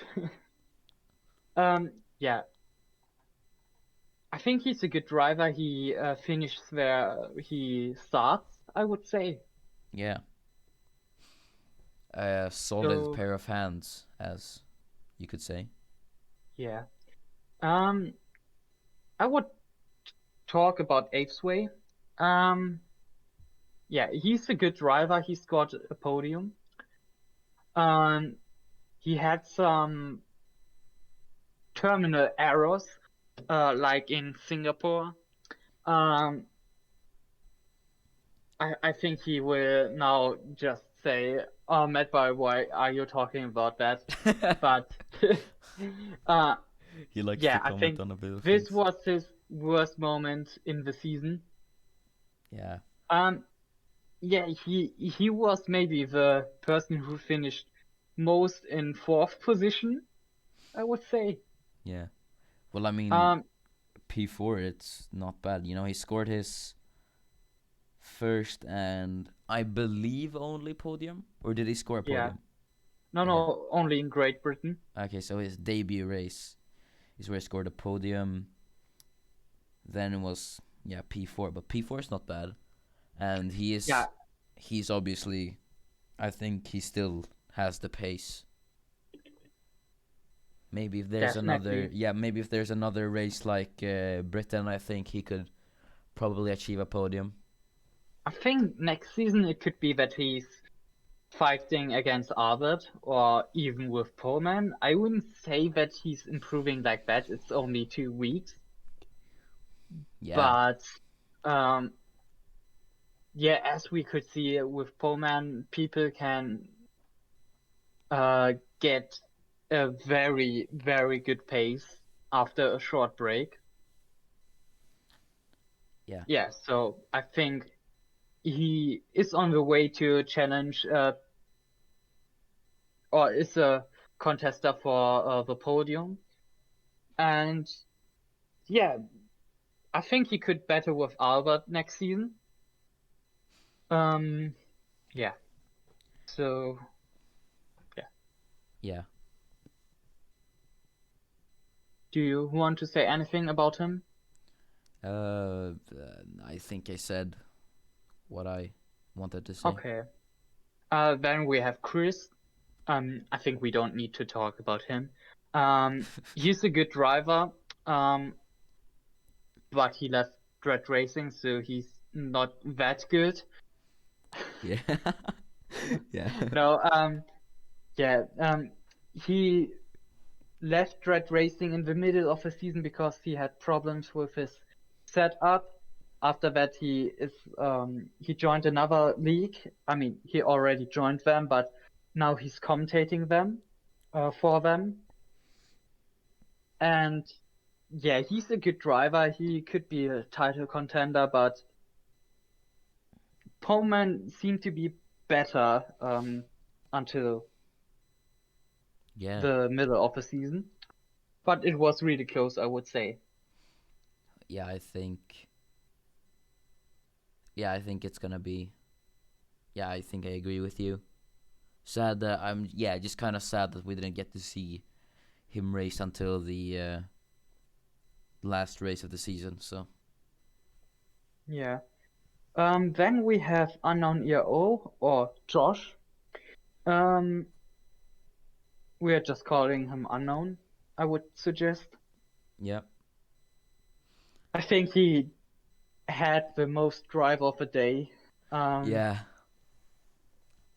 yeah, I think he's a good driver. He finishes where he starts, I would say. yeah, a solid So pair of hands, as you could say. yeah, um, I would talk about Apes Way. Um, yeah, he's a good driver. He scored a podium. Um, he had some terminal errors, like in Singapore. Um, I think he will now just say, "Oh, Matt, why are you talking about that?" But uh, He likes to yeah, I comment think on a bit of this things. was his worst moment in the season. Yeah, Um, yeah, he was maybe the person who finished most in fourth position, I would say. yeah. Well, I mean, Um, P4, it's not bad. He scored his first and I believe only podium, or did he score a yeah, podium? no, Yeah. no, only in Great Britain. Okay, so his debut race is where he scored a podium. Then it was P4, but P4 is not bad, and Yeah, he's obviously, I think he still has the pace. Maybe if there's another definitely. maybe if there's another race like Britain, I think he could probably achieve a podium. I think next season it could be that he's fighting against Albert or even with Pullman. I wouldn't say that he's improving like that. It's only 2 weeks, Yeah, but um, yeah, as we could see with Pullman, people can get a very, very good pace after a short break. yeah, Yeah, so I think he is on the way to challenge or is a contester for the podium. And yeah, I think he could battle with Albert next season. Um, yeah. So yeah. yeah. Do you want to say anything about him? I think I said what I wanted to say. Okay. Then we have Chris. I think we don't need to talk about him. He's a good driver. Um, but he left Dret Racing, so he's not that good. Yeah, yeah, No, yeah, he left Dret Racing in the middle of the season because he had problems with his setup. After that, he joined another league. I mean, he already joined them, but now he's commentating them, for them. And yeah, he's a good driver. He could be a title contender, but Pullman seemed to be better until yeah, the middle of the season. But it was really close, I would say. yeah. I think it's gonna be. Yeah, I think I agree with you. Sad that I'm. Yeah, just kind of sad that we didn't get to see him race until the last race of the season. So Yeah. Then we have Unknown ERO or Josh. Um, we are just calling him Unknown, I would suggest. yeah, I think he had the most drive of the day. yeah,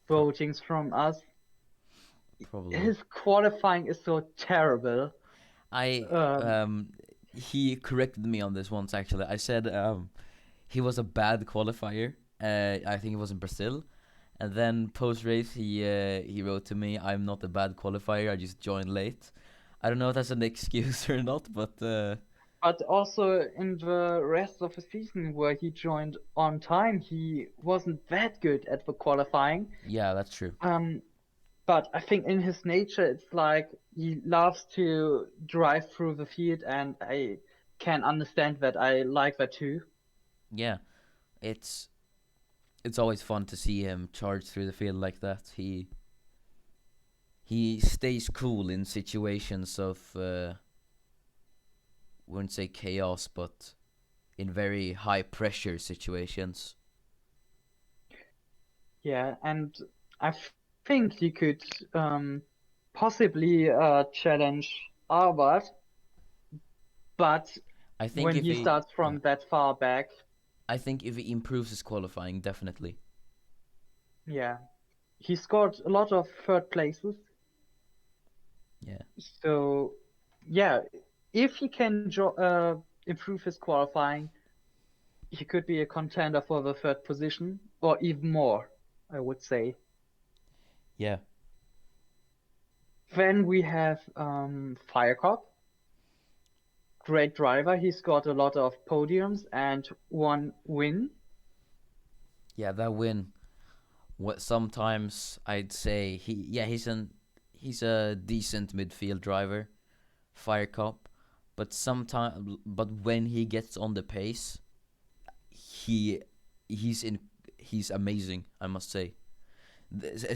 pro- Votings from us. probably. His qualifying is so terrible. I Um, he corrected me on this once. Actually, I said he was a bad qualifier. I think it was in Brazil, And then post race, he wrote to me, "I'm not a bad qualifier. I just joined late." I don't know if that's an excuse or not, but But also in the rest of the season where he joined on time, he wasn't that good at the qualifying. yeah, that's true. Um, but I think in his nature, it's like he loves to drive through the field, and I can understand that. I like that too. Yeah, it's it's always fun to see him charge through the field like that. He stays cool in situations of wouldn't say chaos, but in very high pressure situations. Yeah, and I think he could possibly challenge Albert, but I think when if he he starts yeah, from that far back, I think if he improves his qualifying, definitely. yeah, he scored a lot of third places. Yeah. So, yeah, if he can improve his qualifying, he could be a contender for the third position, or even more, I would say. Yeah. Then we have Firecop, great driver. He's got a lot of podiums and one win. Yeah, that win. What sometimes I'd say he's a decent midfield driver, fire cop, but when he gets on the pace, he he's in he's amazing, I must say.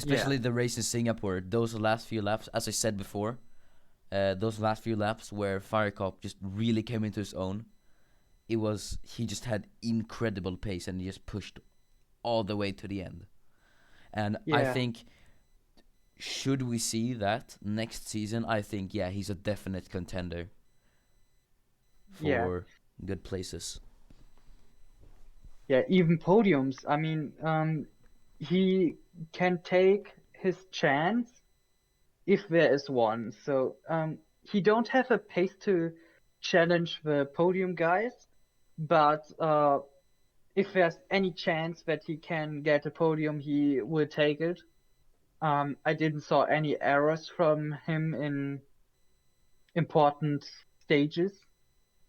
Yeah, Especially the race in Singapore, those last few laps, as I said before, those last few laps where Fire Cop just really came into his own. He just had incredible pace and he just pushed all the way to the end. And I yeah, think, should we see that next season, I think, yeah, he's a definite contender yeah, for good places. yeah. Even podiums. I mean, he can take his chance if there is one. So, he don't have a pace to challenge the podium guys, but if there's any chance that he can get a podium, he will take it. I didn't saw any errors from him in important stages.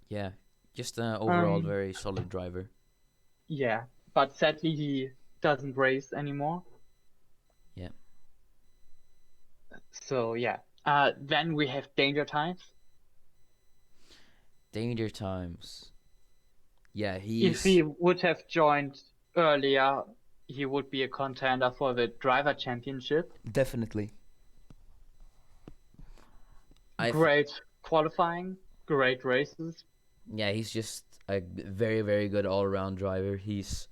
Yeah, just an overall Um, very solid driver. yeah, but sadly he doesn't race anymore. Yeah. So yeah. Then we have Danger Times. Danger Times. Yeah, If he would have joined earlier, he would be a contender for the driver championship. definitely. I Great qualifying, great races. Yeah, he's just a very very good all around driver. He's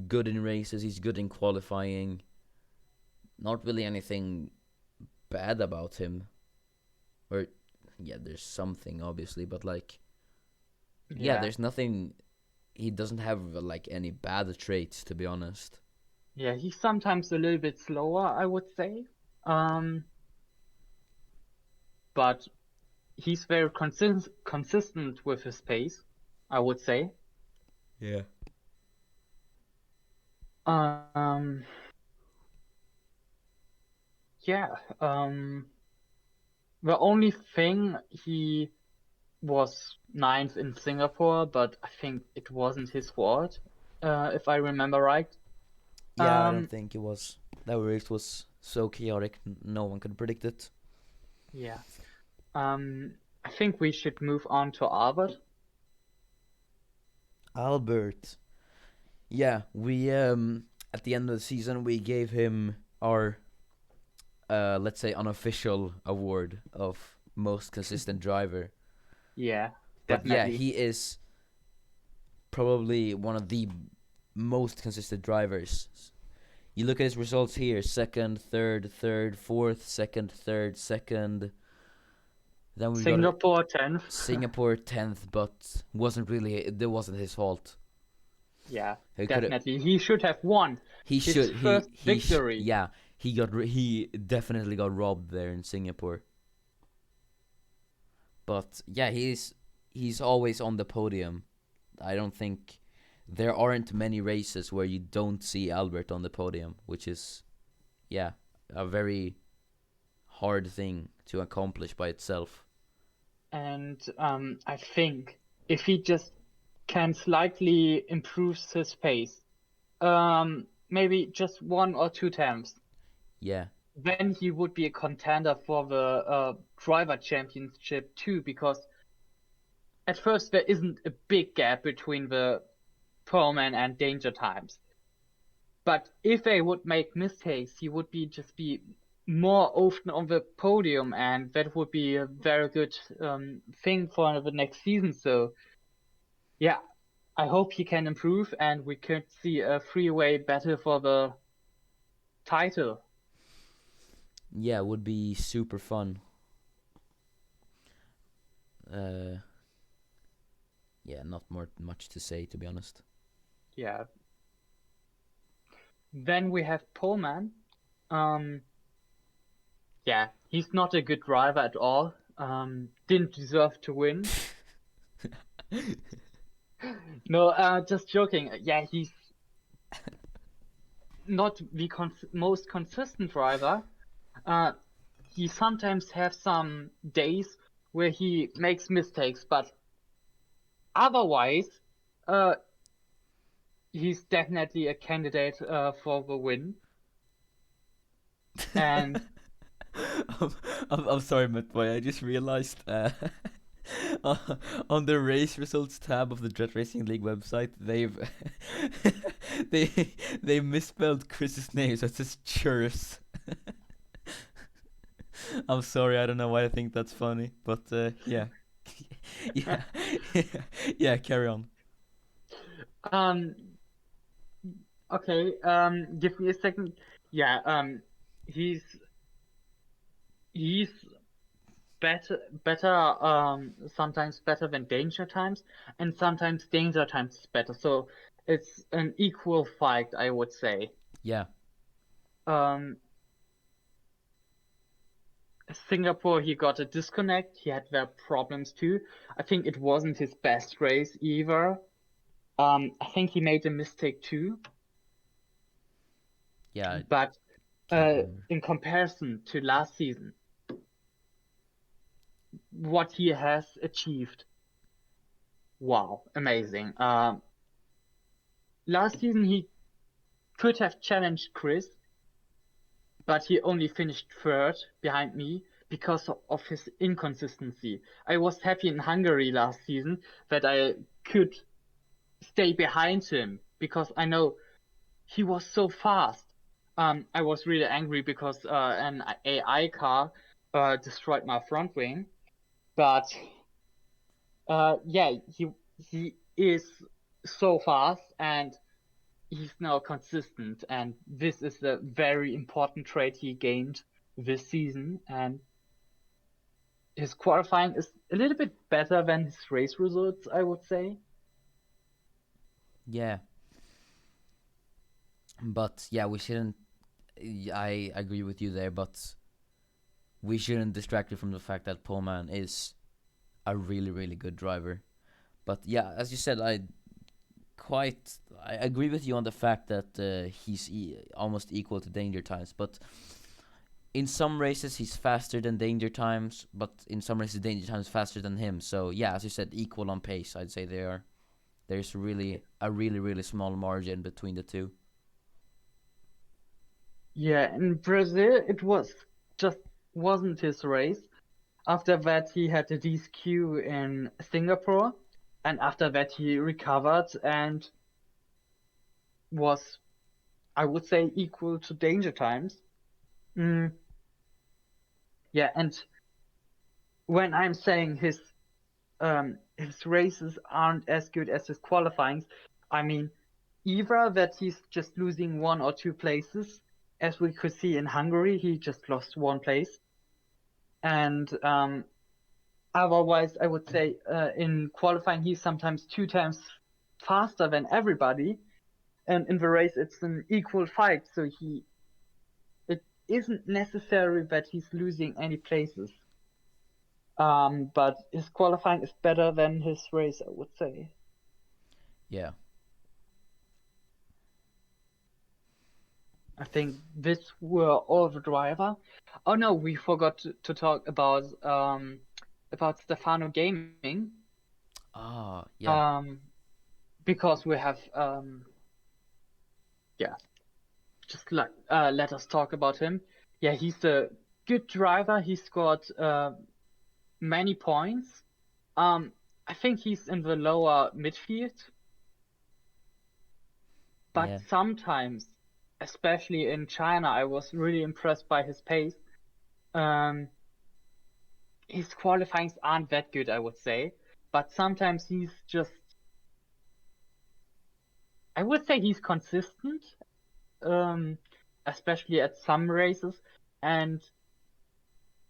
good in races. He's good in qualifying. Not really anything bad about him. Or yeah, there's something obviously, but like yeah, Yeah, there's nothing. He doesn't have like any bad traits, to be honest. yeah, he's sometimes a little bit slower, I would say. Um, but he's very consistent with his pace, I would say. Yeah. Um, yeah. The only thing he was ninth in Singapore, but I think it wasn't his fault, if I remember right. Yeah, I don't Um, think it was. That race was so chaotic, no one could predict it. yeah. I think we should move on to Albert. Albert. Yeah, we at the end of the season we gave him our let's say unofficial award of most consistent driver. Yeah, But yeah, definitely. he is probably one of the most consistent drivers. You look at his results here: second, third, fourth, second, third, second. Then we got Singapore 10th. Singapore 10th, but it wasn't his fault. Yeah, He could have. definitely. He should have won He his should. first victory. Yeah. He definitely got robbed there in Singapore. But yeah, he's always on the podium. I don't think there aren't many races where you don't see Albert on the podium, which is, yeah, a very hard thing to accomplish by itself. And I think if he just can slightly improve his pace, maybe just 1 or 2 times, Yeah, then he would be a contender for the driver championship too, because at first there isn't a big gap between the Pullman and Danger Times. But if they would make mistakes, he would be more often on the podium, and that would be a very good thing for the next season. So yeah, I hope he can improve, and we could see a three-way battle for the title. yeah, it would be super fun. Uh, yeah, not more much to say, to be honest. Yeah. Then we have Pullman. Um, yeah, he's not a good driver at all. Didn't deserve to win. No, just joking. Yeah, he's not the most consistent driver. Uh, he sometimes has some days where he makes mistakes, but otherwise, uh, he's definitely a candidate for the win. And I'm sorry, Matt Boy. I just realized on the race results tab of the Dret Racing League website, they've they they misspelled Chris's name, so it says Churus. I'm sorry, I don't know why I think that's funny, but yeah, yeah, yeah. Carry on. um, okay, give me a second. Yeah, he's he's better sometimes better than Danger Times, and sometimes Danger Times is better. So it's an equal fight, I would say. Yeah, Um, Singapore, he got a disconnect. He had their problems too. I think it wasn't his best race either. I think he made a mistake too. yeah. I But can't remember. in comparison to last season, what he has achieved, wow, amazing. Last season he could have challenged Chris, but he only finished third behind me because of his inconsistency. I was happy in Hungary last season that I could stay behind him because I know he was so fast. I was really angry because an AI car destroyed my front wing, but yeah, he is so fast and he's now consistent, and this is a very important trait he gained this season. And his qualifying is a little bit better than his race results, I would say. Yeah, but yeah, we shouldn't. I agree with you there, but we shouldn't distract you from the fact that Pullman is a really, really good driver. But yeah, as you said, I agree with you on the fact that he's almost equal to Danger Times. But in some races he's faster than Danger Times, but in some races Danger Times faster than him. So yeah, as you said, equal on pace. I'd say they are. There's really a really, really small margin between the two. Yeah, in Brazil, it was just wasn't his race. After that, he had a DQ in Singapore, and after that, he recovered and was, I would say, equal to Danger Times. Mm, yeah, and when I'm saying his races aren't as good as his qualifyings, I mean either that he's just losing 1 or 2 places, as we could see in Hungary, he just lost 1 place, and otherwise, I would say in qualifying he's sometimes 2 times faster than everybody, and in the race it's an equal fight. So it isn't necessary that he's losing any places. But his qualifying is better than his race, I would say. Yeah. I think this were all the driver. Oh no, we forgot to talk about Stefano Gaming. Ah, yeah, Um, because we have yeah, just like let us talk about him. Yeah, he's a good driver. He scored many points. I think he's in the lower midfield, but yeah, sometimes, especially in China, I was really impressed by his pace. Um, his qualifyings aren't that good, I would say, but sometimes he's just, I would say he's consistent, um, especially at some races, and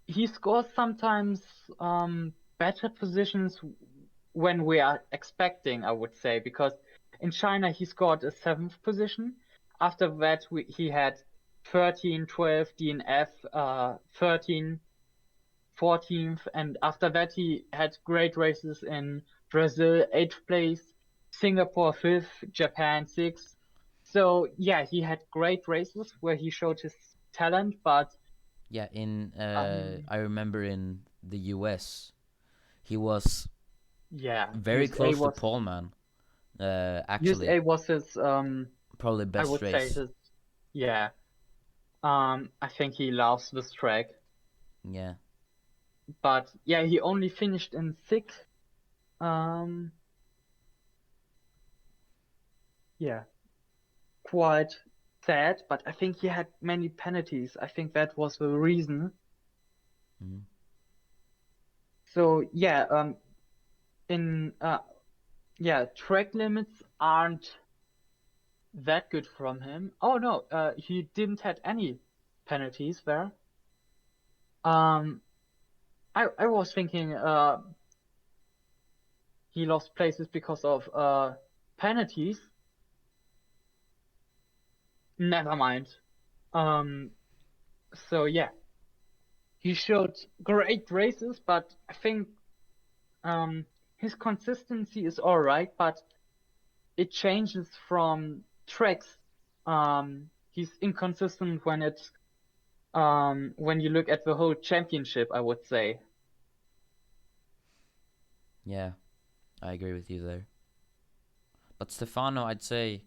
he scores sometimes better positions when we are expecting, I would say, because in China he scored a seventh position. After that, he had 13, 12, DNF, 13, 14th, and after that he had great races in Brazil, 8th place, Singapore 5th, Japan 6th. So yeah, he had great races where he showed his talent, but yeah. In um, I remember in the U.S. he was yeah, very close to Paul, man. Actually, USA was his probably I best would say race. his yeah. I think he loves this track. Yeah, But yeah, he only finished in sixth. Um yeah, quite sad, but I think he had many penalties. I think that was the reason. mm, So yeah, in yeah, track limits aren't that good from him. Oh no, he didn't had any penalties there. Um I was thinking he lost places because of penalties. Never mind. Um, so yeah, he showed great races, but I think his consistency is all right, but it changes from tracks. He's inconsistent when it's when you look at the whole championship, I would say. yeah. I agree with you there. But Stefano, I'd say,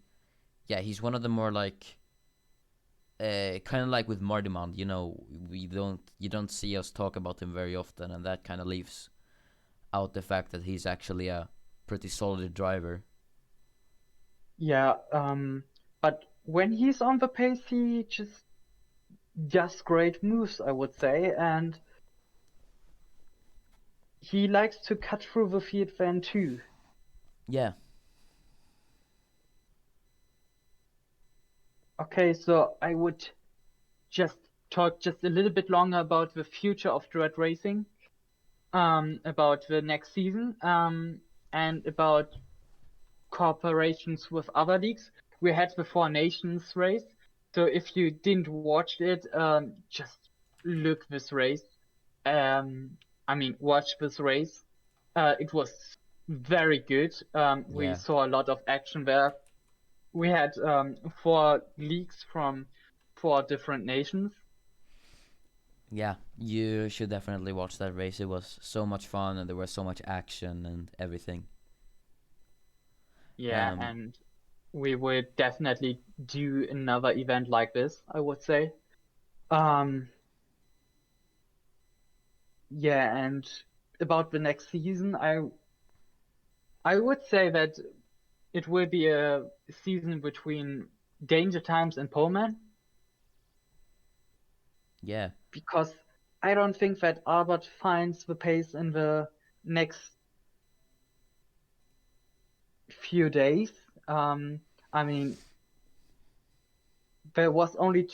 yeah, he's one of the more like, kind of like with Mardimand. You don't see us talk about him very often, and that kind of leaves out the fact that he's actually a pretty solid driver. Yeah, but when he's on the pace, he just does great moves, I would say, and he likes to cut through the field then too. Yeah, Okay, so I would just talk just a little bit longer about the future of Dret Racing, about the next season, and about cooperations with other leagues. We had the Four Nations race, so if you didn't watch it, just look this race. I mean, watch this race. It was very good. We yeah, saw a lot of action there. We had four leagues from four different nations. yeah. You should definitely watch that race. It was so much fun, and there was so much action and everything. Yeah, Um, and we will definitely do another event like this, I would say. Um, yeah, and about the next season, I would say that it will be a season between Danger Times and Pullman, yeah, because I don't think that Albert finds the pace in the next few days. Um, I mean, there was only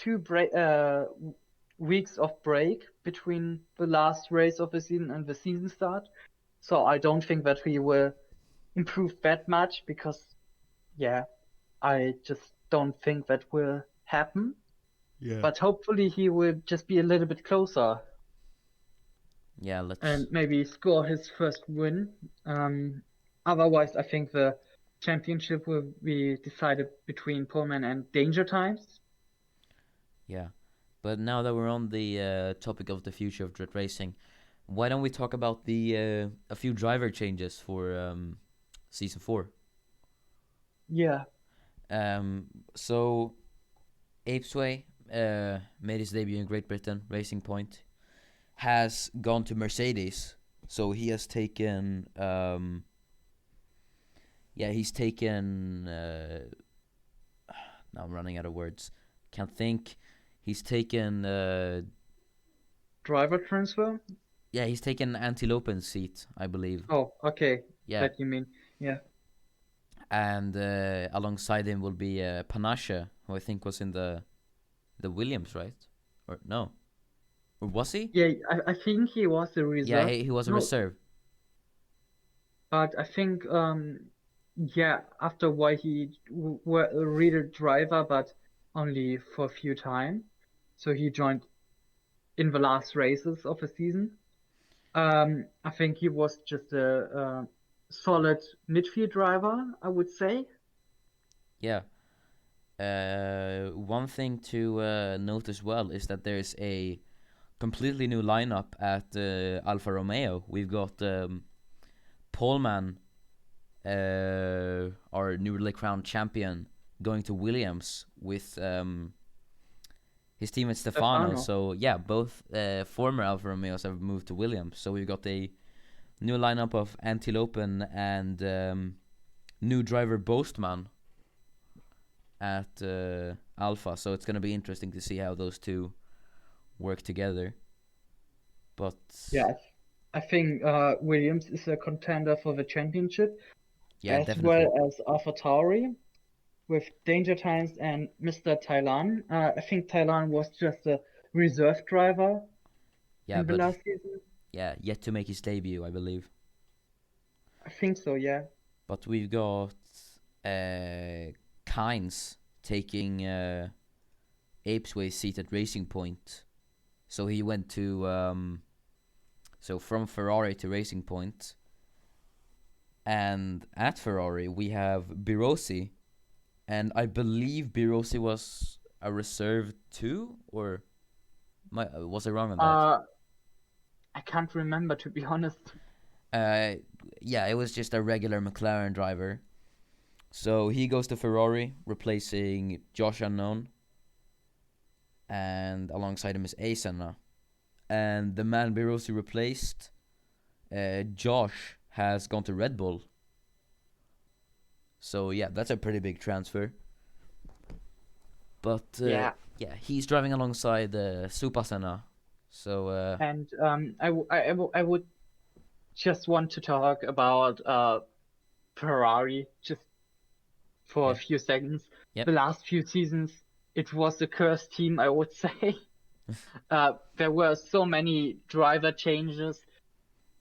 weeks of break between the last race of the season and the season start. So I don't think that we will improve that much because, yeah, I just don't think that will happen. yeah, But hopefully he will just be a little bit closer yeah. Let's and maybe score his first win. Otherwise, I think the championship will be decided between Pullman and Danger Times. Yeah. But now that we're on the topic of the future of Dret Racing, why don't we talk about the a few driver changes for season 4? Yeah, Um, so Apesway made his debut in Great Britain. Racing Point has gone to Mercedes, so he has taken he's taken now I'm running out of words. Can't think. He's taken driver transfer. he's taken Antilopen's seat, I believe. Oh, okay, Yeah. that you mean. Yeah. And alongside him will be Panache, who I think was in the Williams, right? Or no? Or was he? Yeah, I think he was a Yeah, reserve. he was a No, reserve. but I think yeah, after a while he were a real driver, but only for a few time. So he joined in the last races of the season. I think he was just a solid midfield driver, I would say. Yeah. One thing to note as well is that there's a completely new lineup at Alfa Romeo. We've got Paulman, our newly crowned champion, going to Williams with his teammate Stefano. Stefano. So yeah, both former Alfa Romeos have moved to Williams. So we've got a new lineup of Antilopen and new driver Boastman at Alpha. So it's gonna be interesting to see how those two work together. But Yeah, I think Williams is a contender for the championship, yeah, as definitely. well as AlphaTauri with Danger Times and Mr. Thailand. I think Thailand was just a reserve driver Yeah, in the but last season. yeah, yet to make his debut, I believe. I think so, yeah. But we've got Kynes taking Apesway's seat at Racing Point. So he went to so from Ferrari to Racing Point. And at Ferrari we have Birosi, and I believe Birosi was a reserve too, or was I wrong on that? I can't remember, to be honest. Uh, yeah, it was just a regular McLaren driver. So he goes to Ferrari, replacing Josh Unknown, and alongside him is Asenna. And the man Birosi replaced, Josh, has gone to Red Bull. So yeah, that's a pretty big transfer. But Yeah, yeah, he's driving alongside Supasena. So and I would just want to talk about Ferrari just for a yeah, few seconds. yep, The last few seasons, it was a cursed team, I would say. There were so many driver changes.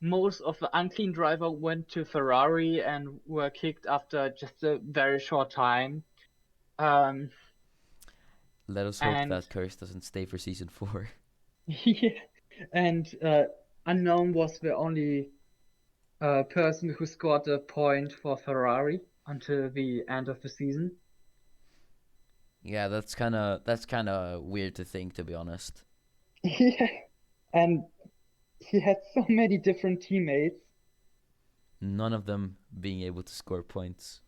Most of the unclean driver went to Ferrari and were kicked after just a very short time. Um, let us hope and that curse doesn't stay for season 4. yeah, and Unknown was the only person who scored a point for Ferrari until the end of the season. Yeah, that's kind of weird to think, to be honest. Yeah, and he had so many different teammates. None of them being able to score points.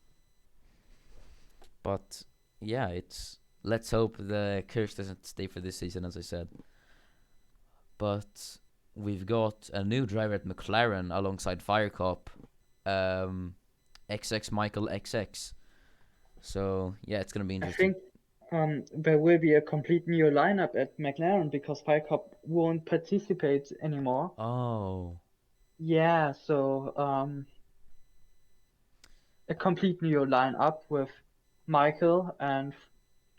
But yeah, it's let's hope the curse doesn't stay for this season, as I said. But we've got a new driver at McLaren alongside Firecop, XX Michael XX. So yeah, it's gonna be I interesting. think there will be a complete new lineup at McLaren because Firecop won't participate anymore. Oh, Yeah, so a complete new lineup with Michael and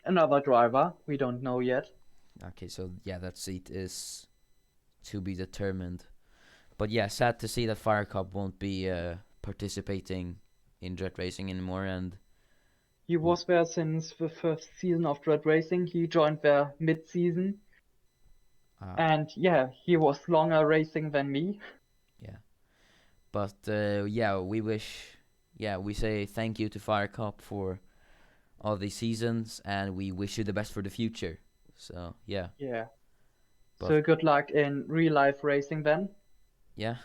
another driver we don't know yet. okay. So yeah, that seat is to be determined. But yeah, sad to see that Firecop won't be participating in Dret Racing anymore. And He was there since the first season of Dret Racing. He joined there mid-season, uh, and yeah, he was longer racing than me. yeah, but yeah, we say thank you to Firecop for all these seasons, and we wish you the best for the future. So yeah, Yeah. but So good luck in real life racing then. yeah,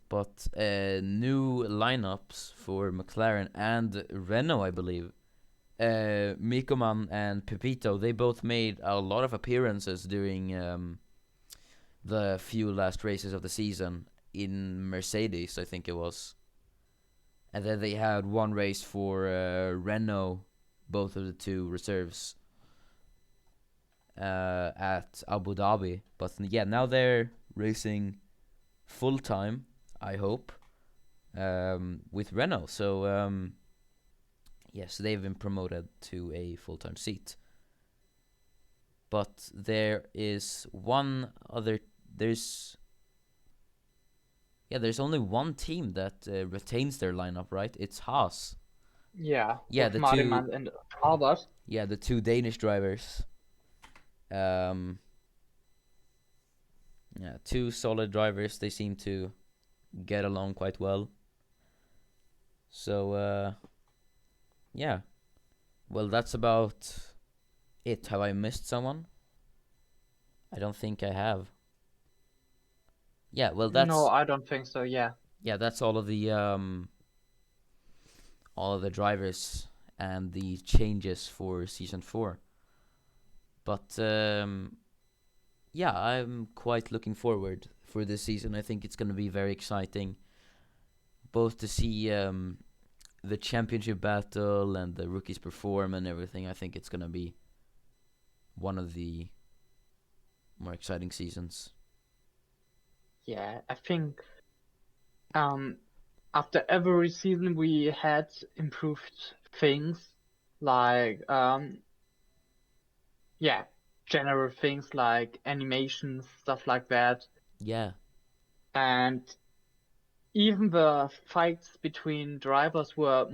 but new lineups for McLaren and Renault, I believe. Mikoman and Pepito, they both made a lot of appearances during the few last races of the season in Mercedes, I think it was. And then they had one race for Renault, both of the two reserves at Abu Dhabi. But yeah, now they're racing full time, I hope, with Renault. So yes, they've been promoted to a full time seat. But there is one other. There's there's only one team that retains their lineup, right? It's Haas. Yeah, Yeah, with the two. Martiman and Albert. Yeah, the two Danish drivers. Um, yeah, two solid drivers. They seem to get along quite well. So yeah. Well, that's about it. Have I missed someone? I don't think I have. Yeah. Well, No, that's I don't think so. Yeah. that's all of the drivers and the changes for season 4. But yeah, I'm quite looking forward for this season. I think it's going to be very exciting, both to see the championship battle and the rookies perform and everything. I think it's going to be one of the more exciting seasons. Yeah, I think um after every season we had improved things like yeah, general things like animations, stuff like that. Yeah, And even the fights between drivers were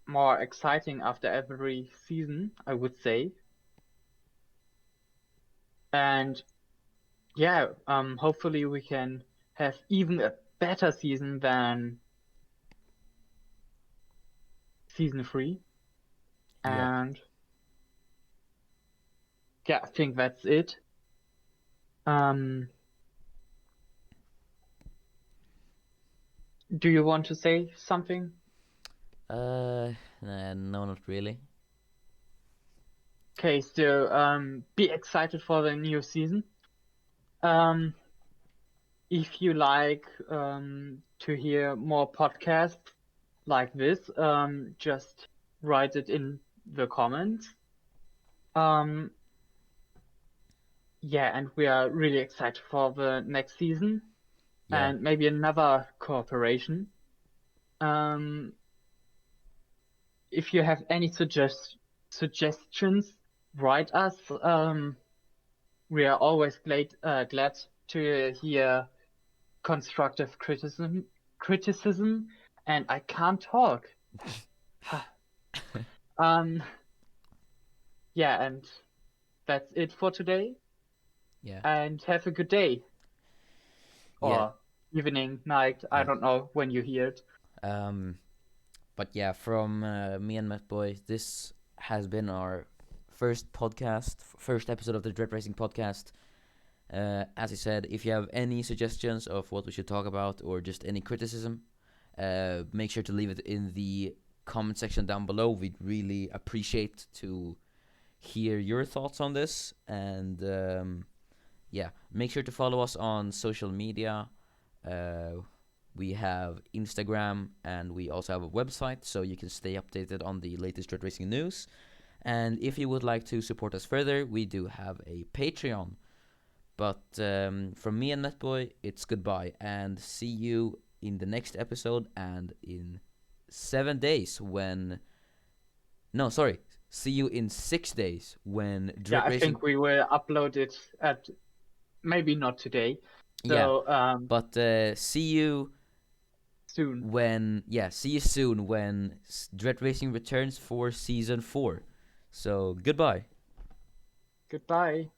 more exciting after every season, I would say. And yeah, hopefully we can have even a better season than season 3. yeah. And yeah, I think that's it. Um, do you want to say something? No, not really. Okay, so be excited for the new season. Um, if you like to hear more podcasts like this, just write it in the comments. Um, yeah, and we are really excited for the next season Yeah, and maybe another cooperation. Um, if you have any suggestions, write us. We are always glad to hear constructive criticism, and I can't talk. um, yeah, and that's it for today. yeah, And have a good day yeah, or evening, night. I yeah. don't know when you hear it. Um, but yeah, from me and Matt Boy, this has been our first podcast, first episode of the Dret Racing podcast. As I said, if you have any suggestions of what we should talk about or just any criticism, make sure to leave it in the comment section down below. We'd really appreciate to hear your thoughts on this. And yeah, make sure to follow us on social media. We have Instagram and we also have a website, so you can stay updated on the latest Dret Racing news. And if you would like to support us further, we do have a Patreon. But from me and Netboy, it's goodbye, and see you in the next episode and in 7 days when... No, sorry. See you in 6 days when Yeah, Dret I Racing... think we will upload it at maybe not today. Yeah, So but see you soon. see you soon when Dret Racing returns for season 4. So, goodbye. Goodbye.